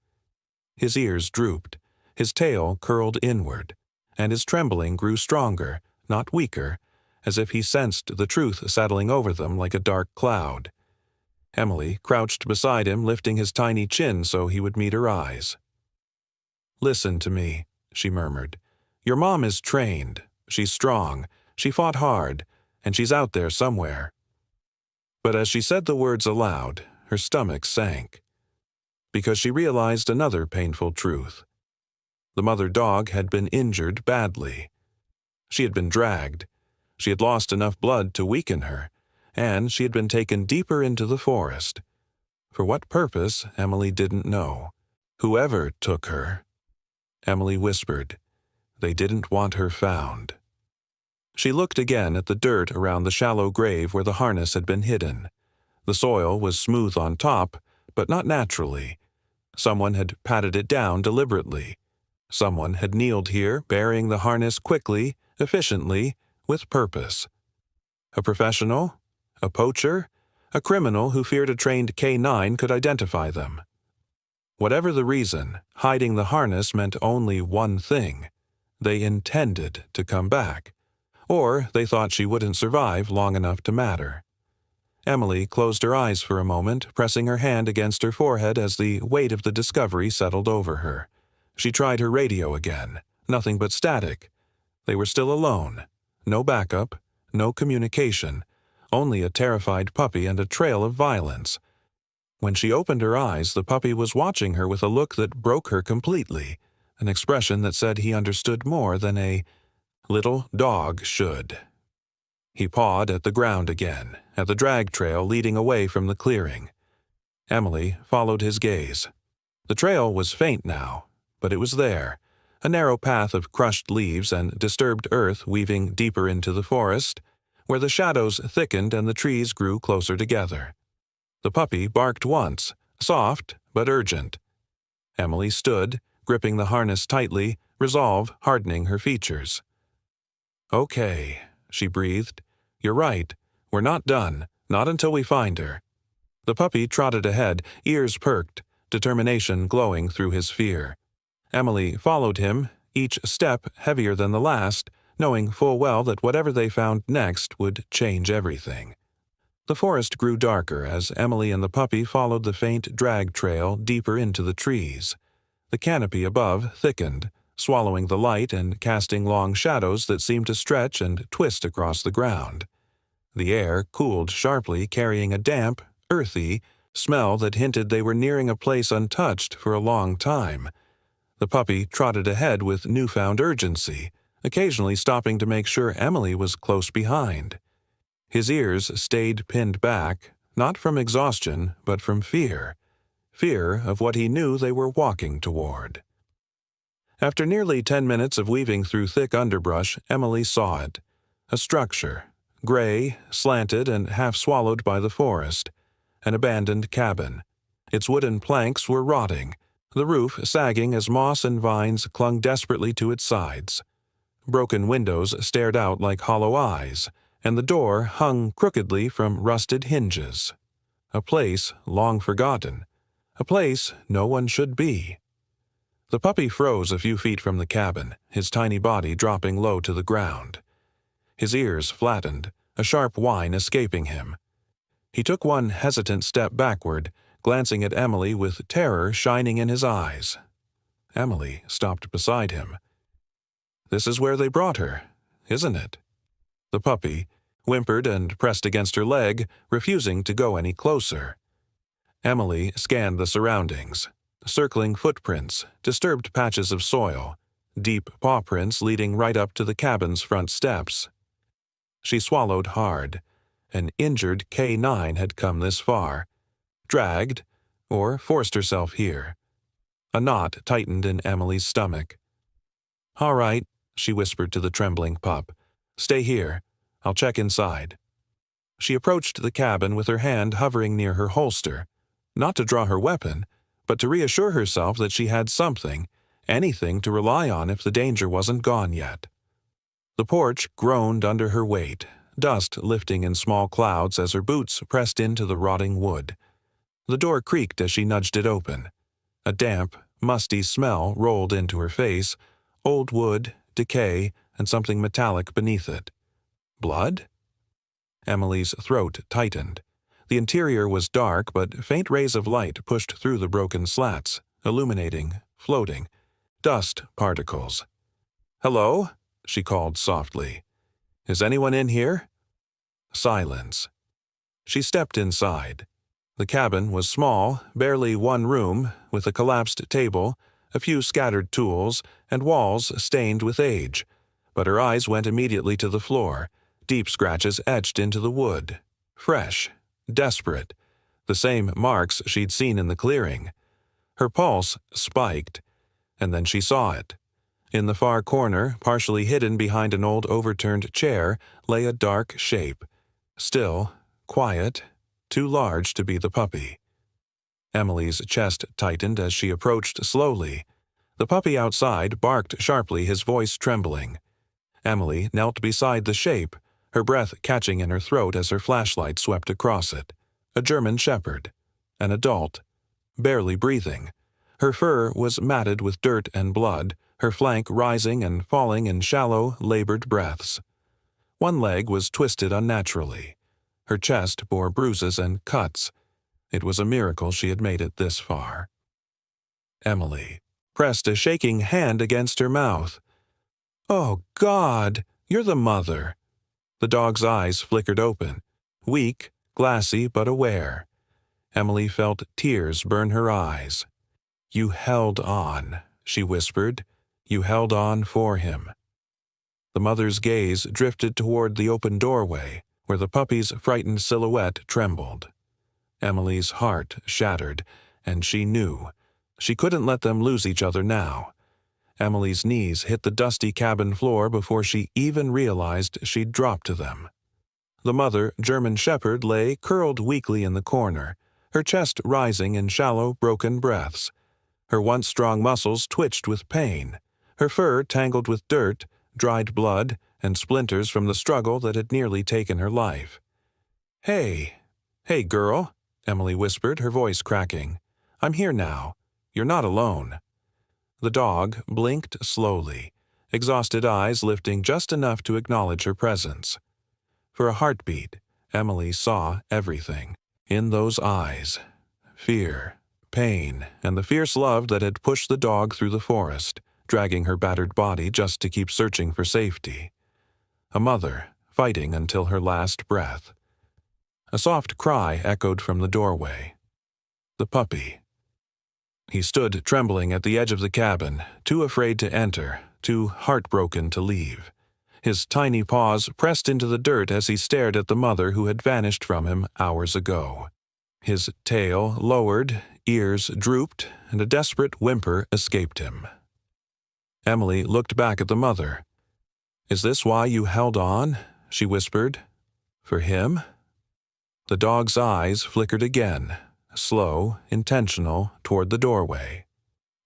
His ears drooped, his tail curled inward, and his trembling grew stronger, not weaker, as if he sensed the truth settling over them like a dark cloud. Emily crouched beside him, lifting his tiny chin so he would meet her eyes. "Listen to me," she murmured. "Your mom is trained. She's strong. She fought hard, and she's out there somewhere." But as she said the words aloud, her stomach sank, because she realized another painful truth. The mother dog had been injured badly. She had been dragged. She had lost enough blood to weaken her, and she had been taken deeper into the forest. For what purpose, Emily didn't know. Whoever took her, Emily whispered, they didn't want her found. She looked again at the dirt around the shallow grave where the harness had been hidden. The soil was smooth on top, but not naturally. Someone had patted it down deliberately. Someone had kneeled here, burying the harness quickly, efficiently, with purpose. A professional? A poacher? A criminal who feared a trained K9 could identify them. Whatever the reason, hiding the harness meant only one thing. They intended to come back. Or they thought she wouldn't survive long enough to matter. Emily closed her eyes for a moment, pressing her hand against her forehead as the weight of the discovery settled over her. She tried her radio again. Nothing but static. They were still alone. No backup, no communication, only a terrified puppy and a trail of violence. When she opened her eyes, the puppy was watching her with a look that broke her completely, an expression that said he understood more than a little dog should. He pawed at the ground again, at the drag trail leading away from the clearing. Emily followed his gaze. The trail was faint now, but it was there, a narrow path of crushed leaves and disturbed earth weaving deeper into the forest, where the shadows thickened and the trees grew closer together. The puppy barked once, soft but urgent. Emily stood, gripping the harness tightly, resolve hardening her features. "Okay," she breathed. "You're right. We're not done, not until we find her." The puppy trotted ahead, ears perked, determination glowing through his fear. Emily followed him, each step heavier than the last, knowing full well that whatever they found next would change everything. The forest grew darker as Emily and the puppy followed the faint drag trail deeper into the trees. The canopy above thickened, swallowing the light and casting long shadows that seemed to stretch and twist across the ground. The air cooled sharply, carrying a damp, earthy smell that hinted they were nearing a place untouched for a long time. The puppy trotted ahead with newfound urgency, occasionally stopping to make sure Emily was close behind. His ears stayed pinned back, not from exhaustion, but from fear. Fear of what he knew they were walking toward. After nearly 10 minutes of weaving through thick underbrush, Emily saw it. A structure, gray, slanted, and half swallowed by the forest. An abandoned cabin. Its wooden planks were rotting, the roof sagging as moss and vines clung desperately to its sides. Broken windows stared out like hollow eyes, and the door hung crookedly from rusted hinges. A place long forgotten, a place no one should be. The puppy froze a few feet from the cabin, his tiny body dropping low to the ground. His ears flattened, a sharp whine escaping him. He took one hesitant step backward, glancing at Emily with terror shining in his eyes. Emily stopped beside him. "This is where they brought her, isn't it?" The puppy whimpered and pressed against her leg, refusing to go any closer. Emily scanned the surroundings. Circling footprints, disturbed patches of soil, deep paw prints leading right up to the cabin's front steps. She swallowed hard. An injured K9 had come this far, dragged, or forced herself here. A knot tightened in Emily's stomach. "All right," she whispered to the trembling pup. "Stay here. I'll check inside." She approached the cabin with her hand hovering near her holster, not to draw her weapon, but to reassure herself that she had something, anything to rely on if the danger wasn't gone yet. The porch groaned under her weight, dust lifting in small clouds as her boots pressed into the rotting wood. The door creaked as she nudged it open. A damp, musty smell rolled into her face, old wood, decay, and something metallic beneath it. Blood? Emily's throat tightened. The interior was dark, but faint rays of light pushed through the broken slats, illuminating, floating, dust particles. "Hello?" she called softly. "Is anyone in here?" Silence. She stepped inside. The cabin was small, barely one room, with a collapsed table, a few scattered tools, and walls stained with age. But her eyes went immediately to the floor, deep scratches etched into the wood. Fresh. Desperate, the same marks she'd seen in the clearing. Her pulse spiked, and then she saw it. In the far corner, partially hidden behind an old overturned chair, lay a dark shape. Still, quiet, too large to be the puppy. Emily's chest tightened as she approached slowly. The puppy outside barked sharply, his voice trembling. Emily knelt beside the shape, her breath catching in her throat as her flashlight swept across it. A German shepherd. An adult. Barely breathing. Her fur was matted with dirt and blood, her flank rising and falling in shallow, labored breaths. One leg was twisted unnaturally. Her chest bore bruises and cuts. It was a miracle she had made it this far. Emily pressed a shaking hand against her mouth. "Oh, God! You're the mother!" The dog's eyes flickered open, weak, glassy but aware. Emily felt tears burn her eyes. "You held on," she whispered. "You held on for him." The mother's gaze drifted toward the open doorway, where the puppy's frightened silhouette trembled. Emily's heart shattered, and she knew. She couldn't let them lose each other now. Emily's knees hit the dusty cabin floor before she even realized she'd dropped to them. The mother German shepherd lay curled weakly in the corner, her chest rising in shallow, broken breaths. Her once strong muscles twitched with pain, her fur tangled with dirt, dried blood, and splinters from the struggle that had nearly taken her life. "Hey, girl," Emily whispered, her voice cracking. "I'm here now. You're not alone." The dog blinked slowly, exhausted eyes lifting just enough to acknowledge her presence. For a heartbeat, Emily saw everything. In those eyes, fear, pain, and the fierce love that had pushed the dog through the forest, dragging her battered body just to keep searching for safety. A mother, fighting until her last breath. A soft cry echoed from the doorway. The puppy. He stood trembling at the edge of the cabin, too afraid to enter, too heartbroken to leave. His tiny paws pressed into the dirt as he stared at the mother who had vanished from him hours ago. His tail lowered, ears drooped, and a desperate whimper escaped him. Emily looked back at the mother. "Is this why you held on?" she whispered. "For him?" The dog's eyes flickered again, slow, intentional, toward the doorway.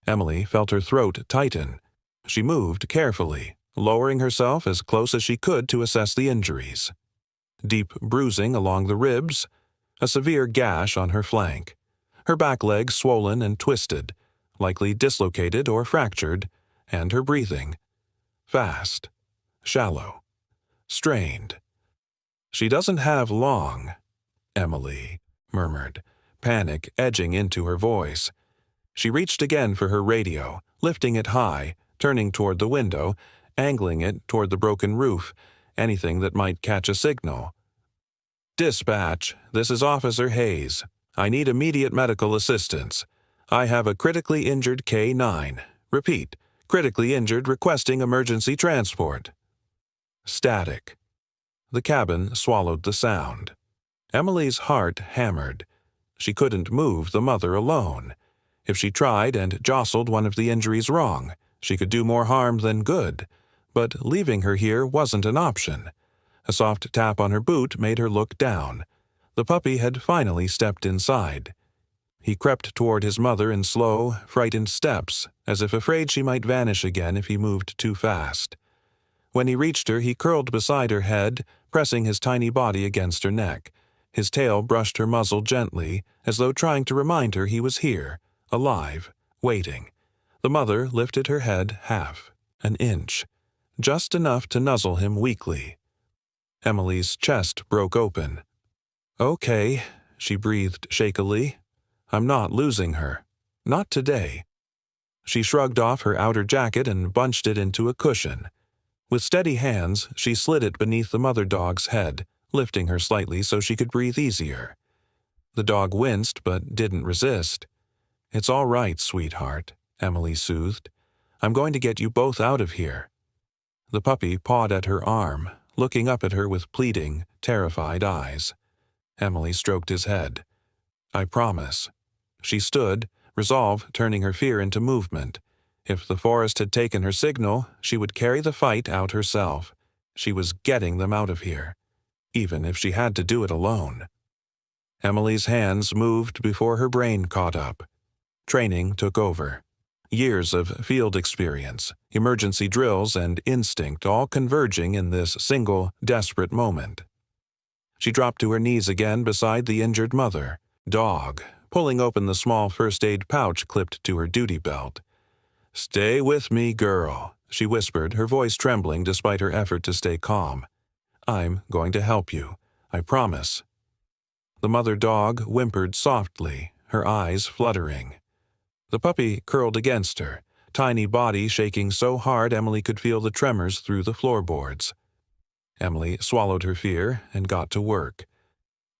Emily felt her throat tighten. She moved carefully, lowering herself as close as she could to assess the injuries. Deep bruising along the ribs, a severe gash on her flank, her back leg swollen and twisted, likely dislocated or fractured, and her breathing fast, shallow, strained. "She doesn't have long," Emily murmured, panic edging into her voice. She reached again for her radio, lifting it high, turning toward the window, angling it toward the broken roof, anything that might catch a signal. "Dispatch, this is Officer Hayes. I need immediate medical assistance. I have a critically injured K-9. Repeat, critically injured requesting emergency transport." Static. The cabin swallowed the sound. Emily's heart hammered. She couldn't move the mother alone. If she tried and jostled one of the injuries wrong, she could do more harm than good. But leaving her here wasn't an option. A soft tap on her boot made her look down. The puppy had finally stepped inside. He crept toward his mother in slow, frightened steps, as if afraid she might vanish again if he moved too fast. When he reached her, he curled beside her head, pressing his tiny body against her neck. His tail brushed her muzzle gently, as though trying to remind her he was here, alive, waiting. The mother lifted her head half, an inch, just enough to nuzzle him weakly. Emily's chest broke open. "Okay," she breathed shakily. "I'm not losing her. Not today." She shrugged off her outer jacket and bunched it into a cushion. With steady hands, she slid it beneath the mother dog's head, lifting her slightly so she could breathe easier. The dog winced but didn't resist. "It's all right, sweetheart," Emily soothed. "I'm going to get you both out of here." The puppy pawed at her arm, looking up at her with pleading, terrified eyes. Emily stroked his head. "I promise." She stood, resolve turning her fear into movement. If the forest had taken her signal, she would carry the fight out herself. She was getting them out of here, even if she had to do it alone. Emily's hands moved before her brain caught up. Training took over. Years of field experience, emergency drills, and instinct all converging in this single, desperate moment. She dropped to her knees again beside the injured mother, dog, pulling open the small first aid pouch clipped to her duty belt. "Stay with me, girl," she whispered, her voice trembling despite her effort to stay calm. "I'm going to help you. I promise." The mother dog whimpered softly, her eyes fluttering. The puppy curled against her, tiny body shaking so hard Emily could feel the tremors through the floorboards. Emily swallowed her fear and got to work.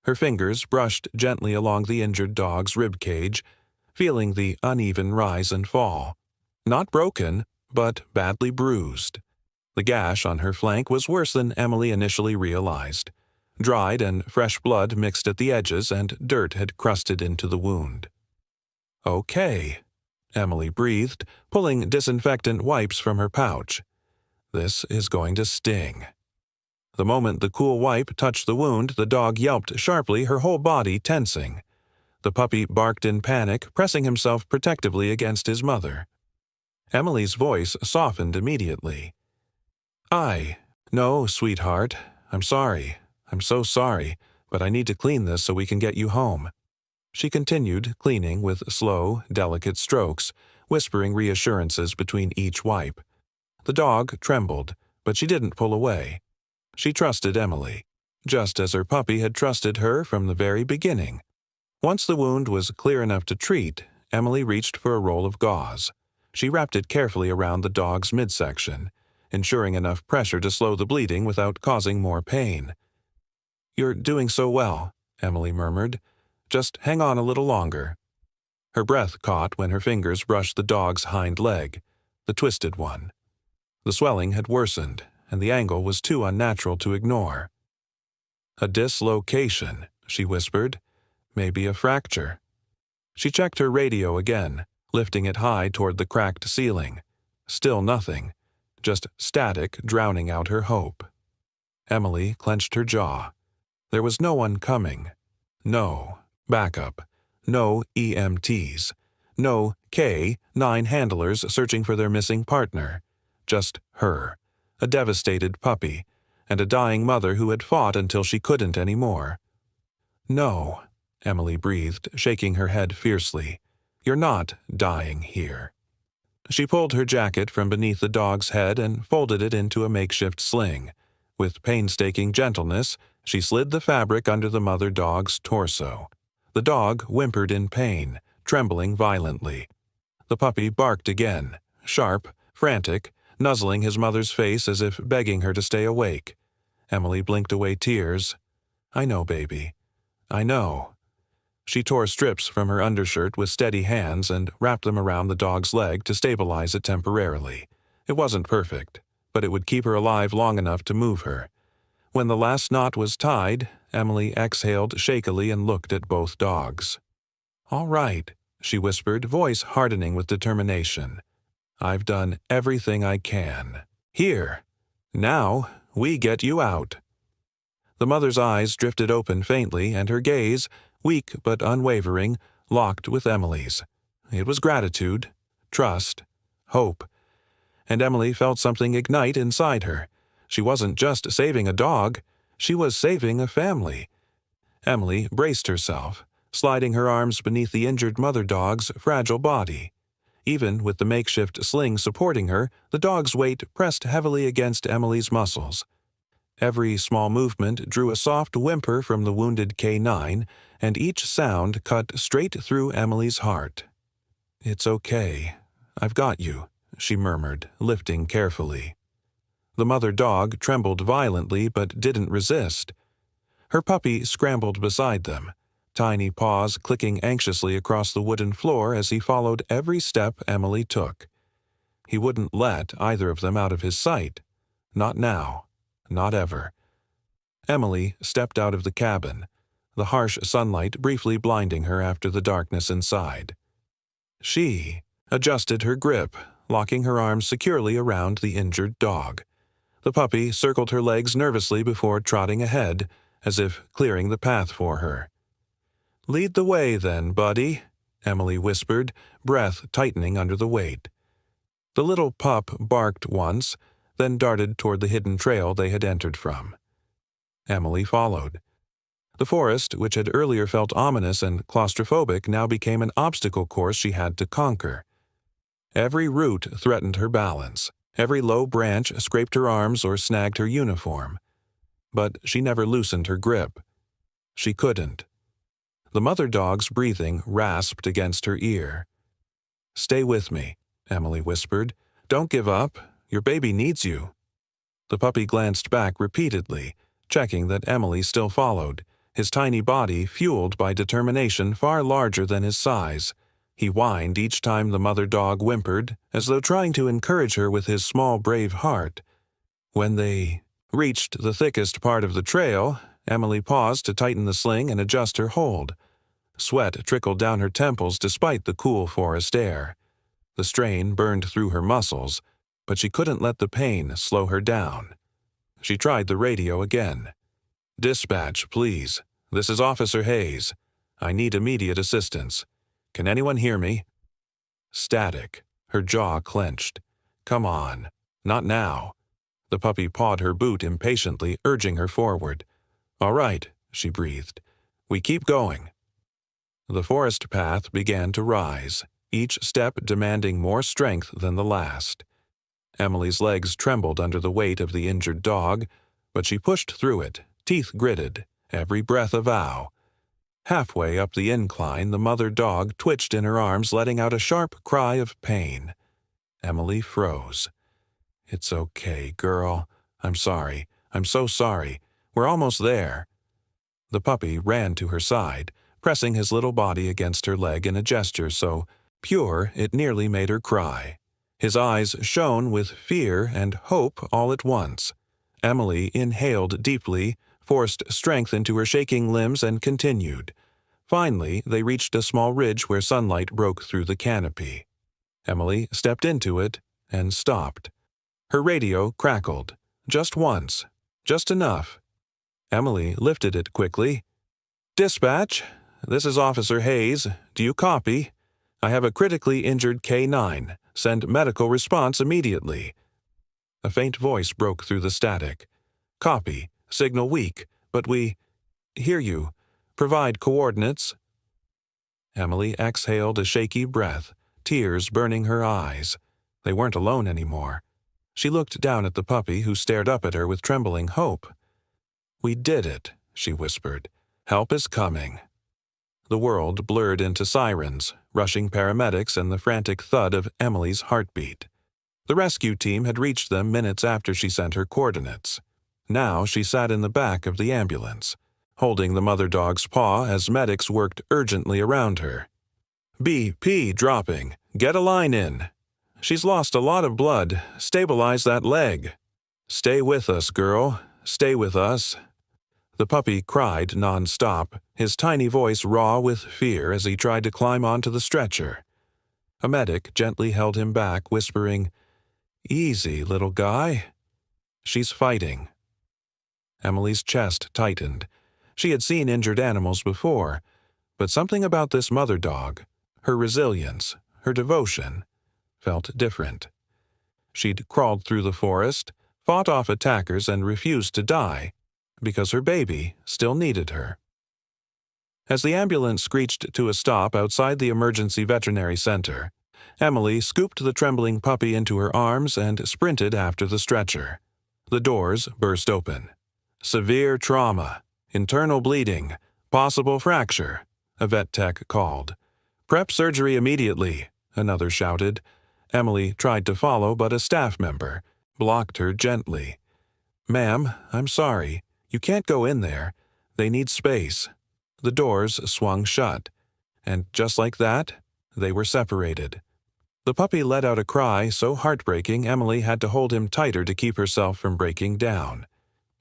Her fingers brushed gently along the injured dog's rib cage, feeling the uneven rise and fall. Not broken, but badly bruised. The gash on her flank was worse than Emily initially realized. Dried and fresh blood mixed at the edges, and dirt had crusted into the wound. "Okay," Emily breathed, pulling disinfectant wipes from her pouch. "This is going to sting." The moment the cool wipe touched the wound, the dog yelped sharply, her whole body tensing. The puppy barked in panic, pressing himself protectively against his mother. Emily's voice softened immediately. "No, sweetheart. I'm sorry. I'm so sorry, but I need to clean this so we can get you home." She continued cleaning with slow, delicate strokes, whispering reassurances between each wipe. The dog trembled, but she didn't pull away. She trusted Emily, just as her puppy had trusted her from the very beginning. Once the wound was clear enough to treat, Emily reached for a roll of gauze. She wrapped it carefully around the dog's midsection, ensuring enough pressure to slow the bleeding without causing more pain. "You're doing so well," Emily murmured. "Just hang on a little longer." Her breath caught when her fingers brushed the dog's hind leg, the twisted one. The swelling had worsened, and the angle was too unnatural to ignore. "A dislocation," she whispered. "Maybe a fracture." She checked her radio again, lifting it high toward the cracked ceiling. Still nothing, just static drowning out her hope. Emily clenched her jaw. There was no one coming. No backup. No EMTs. No K-9 handlers searching for their missing partner. Just her, a devastated puppy, and a dying mother who had fought until she couldn't anymore. "No," Emily breathed, shaking her head fiercely. "You're not dying here." She pulled her jacket from beneath the dog's head and folded it into a makeshift sling. With painstaking gentleness, she slid the fabric under the mother dog's torso. The dog whimpered in pain, trembling violently. The puppy barked again, sharp, frantic, nuzzling his mother's face as if begging her to stay awake. Emily blinked away tears. "I know, baby. I know." She tore strips from her undershirt with steady hands and wrapped them around the dog's leg to stabilize it temporarily. It wasn't perfect, but it would keep her alive long enough to move her. When the last knot was tied, Emily exhaled shakily and looked at both dogs. "All right," she whispered, voice hardening with determination. "I've done everything I can. Here. Now, we get you out." The mother's eyes drifted open faintly, and her gaze, weak but unwavering, locked with Emily's. It was gratitude, trust, hope. And Emily felt something ignite inside her. She wasn't just saving a dog, she was saving a family. Emily braced herself, sliding her arms beneath the injured mother dog's fragile body. Even with the makeshift sling supporting her, the dog's weight pressed heavily against Emily's muscles. Every small movement drew a soft whimper from the wounded K9, and each sound cut straight through Emily's heart. "It's okay. I've got you," she murmured, lifting carefully. The mother dog trembled violently but didn't resist. Her puppy scrambled beside them, tiny paws clicking anxiously across the wooden floor as he followed every step Emily took. He wouldn't let either of them out of his sight. Not now. Not ever. Emily stepped out of the cabin, the harsh sunlight briefly blinding her after the darkness inside. She adjusted her grip, locking her arms securely around the injured dog. The puppy circled her legs nervously before trotting ahead, as if clearing the path for her. "Lead the way, then, buddy," Emily whispered, breath tightening under the weight. The little pup barked once, then darted toward the hidden trail they had entered from. Emily followed. The forest, which had earlier felt ominous and claustrophobic, now became an obstacle course she had to conquer. Every root threatened her balance. Every low branch scraped her arms or snagged her uniform. But she never loosened her grip. She couldn't. The mother dog's breathing rasped against her ear. "Stay with me," Emily whispered. "Don't give up. Your baby needs you." The puppy glanced back repeatedly, checking that Emily still followed, his tiny body fueled by determination far larger than his size. He whined each time the mother dog whimpered, as though trying to encourage her with his small, brave heart. When they reached the thickest part of the trail, Emily paused to tighten the sling and adjust her hold. Sweat trickled down her temples despite the cool forest air. The strain burned through her muscles, but she couldn't let the pain slow her down. She tried the radio again. "Dispatch, please. This is Officer Hayes. I need immediate assistance. Can anyone hear me?" Static. Her jaw clenched. "Come on. Not now." The puppy pawed her boot impatiently, urging her forward. "All right," she breathed. "We keep going." The forest path began to rise, each step demanding more strength than the last. Emily's legs trembled under the weight of the injured dog, but she pushed through it, teeth gritted, every breath a vow. Halfway up the incline, the mother dog twitched in her arms, letting out a sharp cry of pain. Emily froze. "It's okay, girl. I'm sorry. I'm so sorry. We're almost there." The puppy ran to her side, pressing his little body against her leg in a gesture so pure it nearly made her cry. His eyes shone with fear and hope all at once. Emily inhaled deeply, forced strength into her shaking limbs, and continued. Finally, they reached a small ridge where sunlight broke through the canopy. Emily stepped into it and stopped. Her radio crackled. Just once. Just enough. Emily lifted it quickly. "Dispatch, this is Officer Hayes. Do you copy? I have a critically injured K9. Send medical response immediately. A faint voice broke through the static. Copy. Signal weak, but we hear you. Provide coordinates. Emily exhaled a shaky breath, tears burning her eyes. They weren't alone anymore. She looked down at the puppy, who stared up at her with trembling hope. We did it, she whispered. Help is coming. The world blurred into sirens, rushing paramedics, and the frantic thud of Emily's heartbeat. The rescue team had reached them minutes after she sent her coordinates. Now she sat in the back of the ambulance, holding the mother dog's paw as medics worked urgently around her. BP dropping. Get a line in. She's lost a lot of blood. Stabilize that leg. Stay with us, girl. Stay with us. The puppy cried non-stop, his tiny voice raw with fear as he tried to climb onto the stretcher. A medic gently held him back, whispering, Easy, little guy. She's fighting. Emily's chest tightened. She had seen injured animals before, but something about this mother dog, her resilience, her devotion, felt different. She'd crawled through the forest, fought off attackers, and refused to die, because her baby still needed her. As the ambulance screeched to a stop outside the emergency veterinary center, Emily scooped the trembling puppy into her arms and sprinted after the stretcher. The doors burst open. Severe trauma, internal bleeding, possible fracture, a vet tech called. Prep surgery immediately, another shouted. Emily tried to follow, but a staff member blocked her gently. Ma'am, I'm sorry. You can't go in there. They need space. The doors swung shut, and just like that, they were separated. The puppy let out a cry so heartbreaking Emily had to hold him tighter to keep herself from breaking down.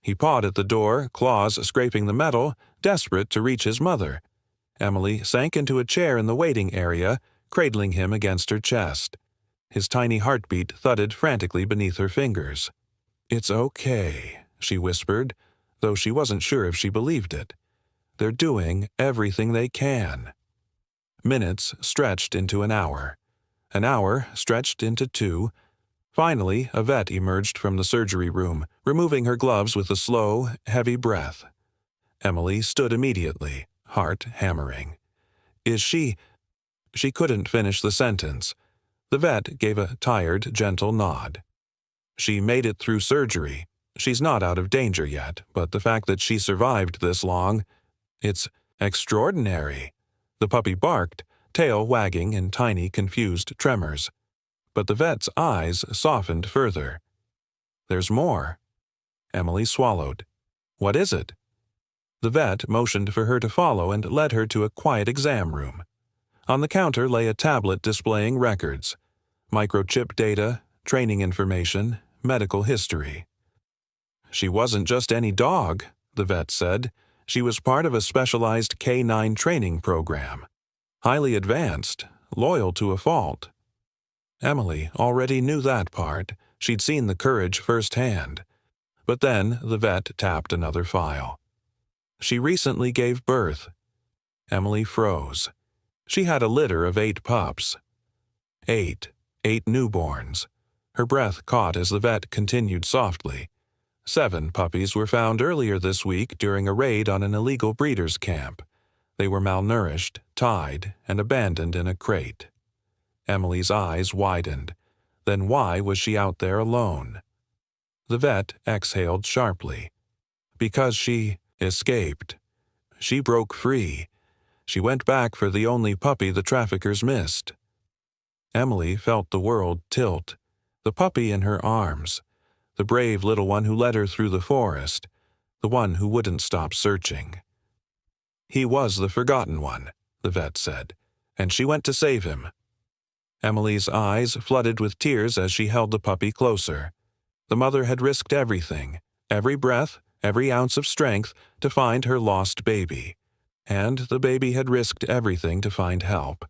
He pawed at the door, claws scraping the metal, desperate to reach his mother. Emily sank into a chair in the waiting area, cradling him against her chest. His tiny heartbeat thudded frantically beneath her fingers. It's okay, she whispered, though she wasn't sure if she believed it. They're doing everything they can. Minutes stretched into an hour. An hour stretched into 2. Finally, a vet emerged from the surgery room, removing her gloves with a slow, heavy breath. Emily stood immediately, heart hammering. Is she... She couldn't finish the sentence. The vet gave a tired, gentle nod. She made it through surgery. She's not out of danger yet, but the fact that she survived this long, it's extraordinary. The puppy barked, tail wagging in tiny, confused tremors. But the vet's eyes softened further. There's more. Emily swallowed. What is it? The vet motioned for her to follow and led her to a quiet exam room. On the counter lay a tablet displaying records, microchip data, training information, medical history. She wasn't just any dog, the vet said. She was part of a specialized K9 training program. Highly advanced, loyal to a fault. Emily already knew that part. She'd seen the courage firsthand. But then the vet tapped another file. She recently gave birth. Emily froze. She had a litter of 8 pups. 8 newborns. Her breath caught as the vet continued softly. 7 puppies were found earlier this week during a raid on an illegal breeders' camp. They were malnourished, tied, and abandoned in a crate. Emily's eyes widened. Then why was she out there alone? The vet exhaled sharply. Because she escaped. She broke free. She went back for the only puppy the traffickers missed. Emily felt the world tilt. The puppy in her arms. The brave little one who led her through the forest. The one who wouldn't stop searching. He was the forgotten one, the vet said, and she went to save him. Emily's eyes flooded with tears as she held the puppy closer. The mother had risked everything, every breath, every ounce of strength, to find her lost baby. And the baby had risked everything to find help.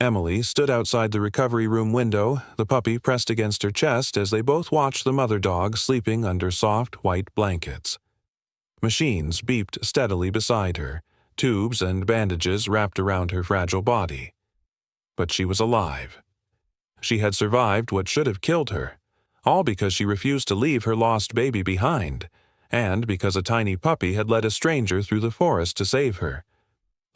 Emily stood outside the recovery room window, the puppy pressed against her chest as they both watched the mother dog sleeping under soft, white blankets. Machines beeped steadily beside her, tubes and bandages wrapped around her fragile body. but she was alive. She had survived what should have killed her, all because she refused to leave her lost baby behind, and because a tiny puppy had led a stranger through the forest to save her.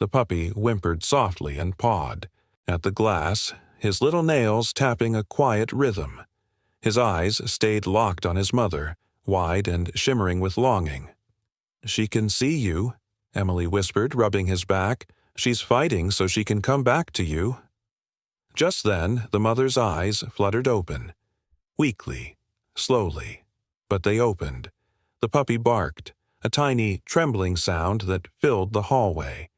The puppy whimpered softly and pawed at the glass, his little nails tapping a quiet rhythm. His eyes stayed locked on his mother, wide and shimmering with longing. "She can see you," Emily whispered, rubbing his back. "She's fighting so she can come back to you." Just then, the mother's eyes fluttered open. Weakly, slowly, but they opened. The puppy barked, a tiny, trembling sound that filled the hallway.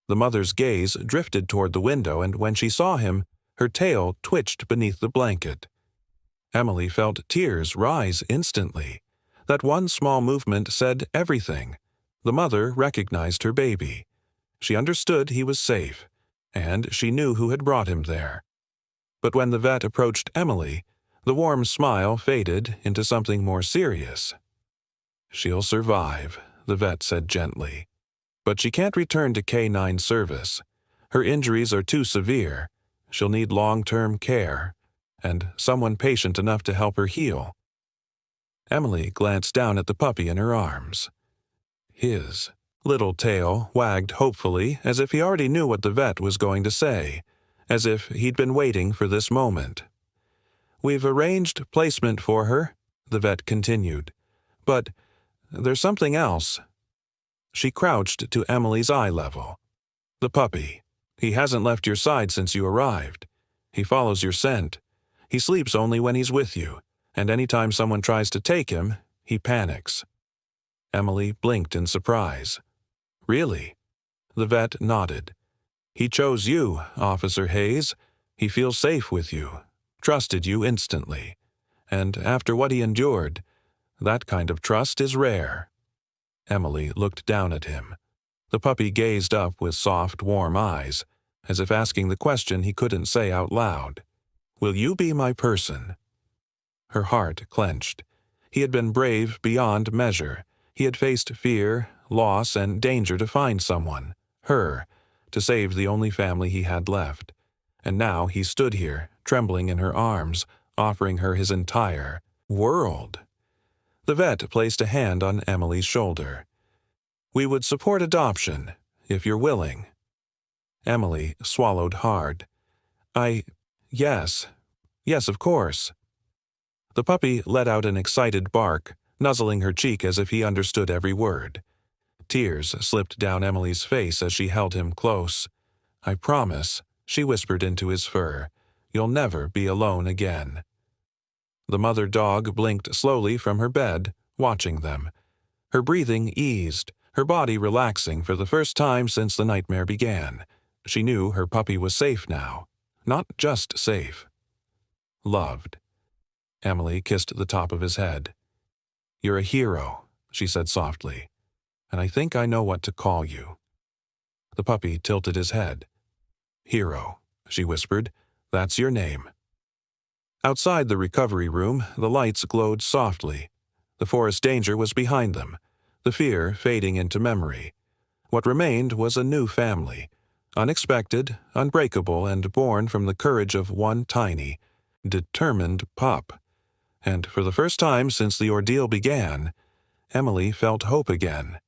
The mother's gaze drifted toward the window, and when she saw him, her tail twitched beneath the blanket. Emily felt tears rise instantly. That one small movement said everything. The mother recognized her baby. She understood he was safe, and she knew who had brought him there. But when the vet approached Emily, the warm smile faded into something more serious. "She'll survive," the vet said gently. "But she can't return to K-9 service. Her injuries are too severe. She'll need long-term care, and someone patient enough to help her heal." Emily glanced down at the puppy in her arms. His little tail wagged hopefully, as if he already knew what the vet was going to say, as if he'd been waiting for this moment. "We've arranged placement for her," the vet continued. "But there's something else." She crouched to Emily's eye level. "The puppy. He hasn't left your side since you arrived. He follows your scent. He sleeps only when he's with you, and anytime someone tries to take him, he panics." Emily blinked in surprise. "Really?" The vet nodded. "He chose you, Officer Hayes. He feels safe with you, trusted you instantly. And after what he endured, that kind of trust is rare." Emily looked down at him. The puppy gazed up with soft, warm eyes, as if asking the question he couldn't say out loud. "Will you be my person?" Her heart clenched. He had been brave beyond measure. He had faced fear, loss, and danger to find someone, her, to save the only family he had left. And now he stood here, trembling in her arms, offering her his entire world. The vet placed a hand on Emily's shoulder. "We would support adoption, if you're willing." Emily swallowed hard. Yes, of course." The puppy let out an excited bark, nuzzling her cheek as if he understood every word. Tears slipped down Emily's face as she held him close. "I promise," she whispered into his fur, "you'll never be alone again." The mother dog blinked slowly from her bed, watching them. Her breathing eased, her body relaxing for the first time since the nightmare began. She knew her puppy was safe now. Not just safe. Loved. Emily kissed the top of his head. "You're a hero," she said softly, "and I think I know what to call you." The puppy tilted his head. "Hero," she whispered, "that's your name." Outside the recovery room, the lights glowed softly. The forest danger was behind them, the fear fading into memory. What remained was a new family, unexpected, unbreakable, and born from the courage of one tiny, determined pup. And for the first time since the ordeal began, Emily felt hope again.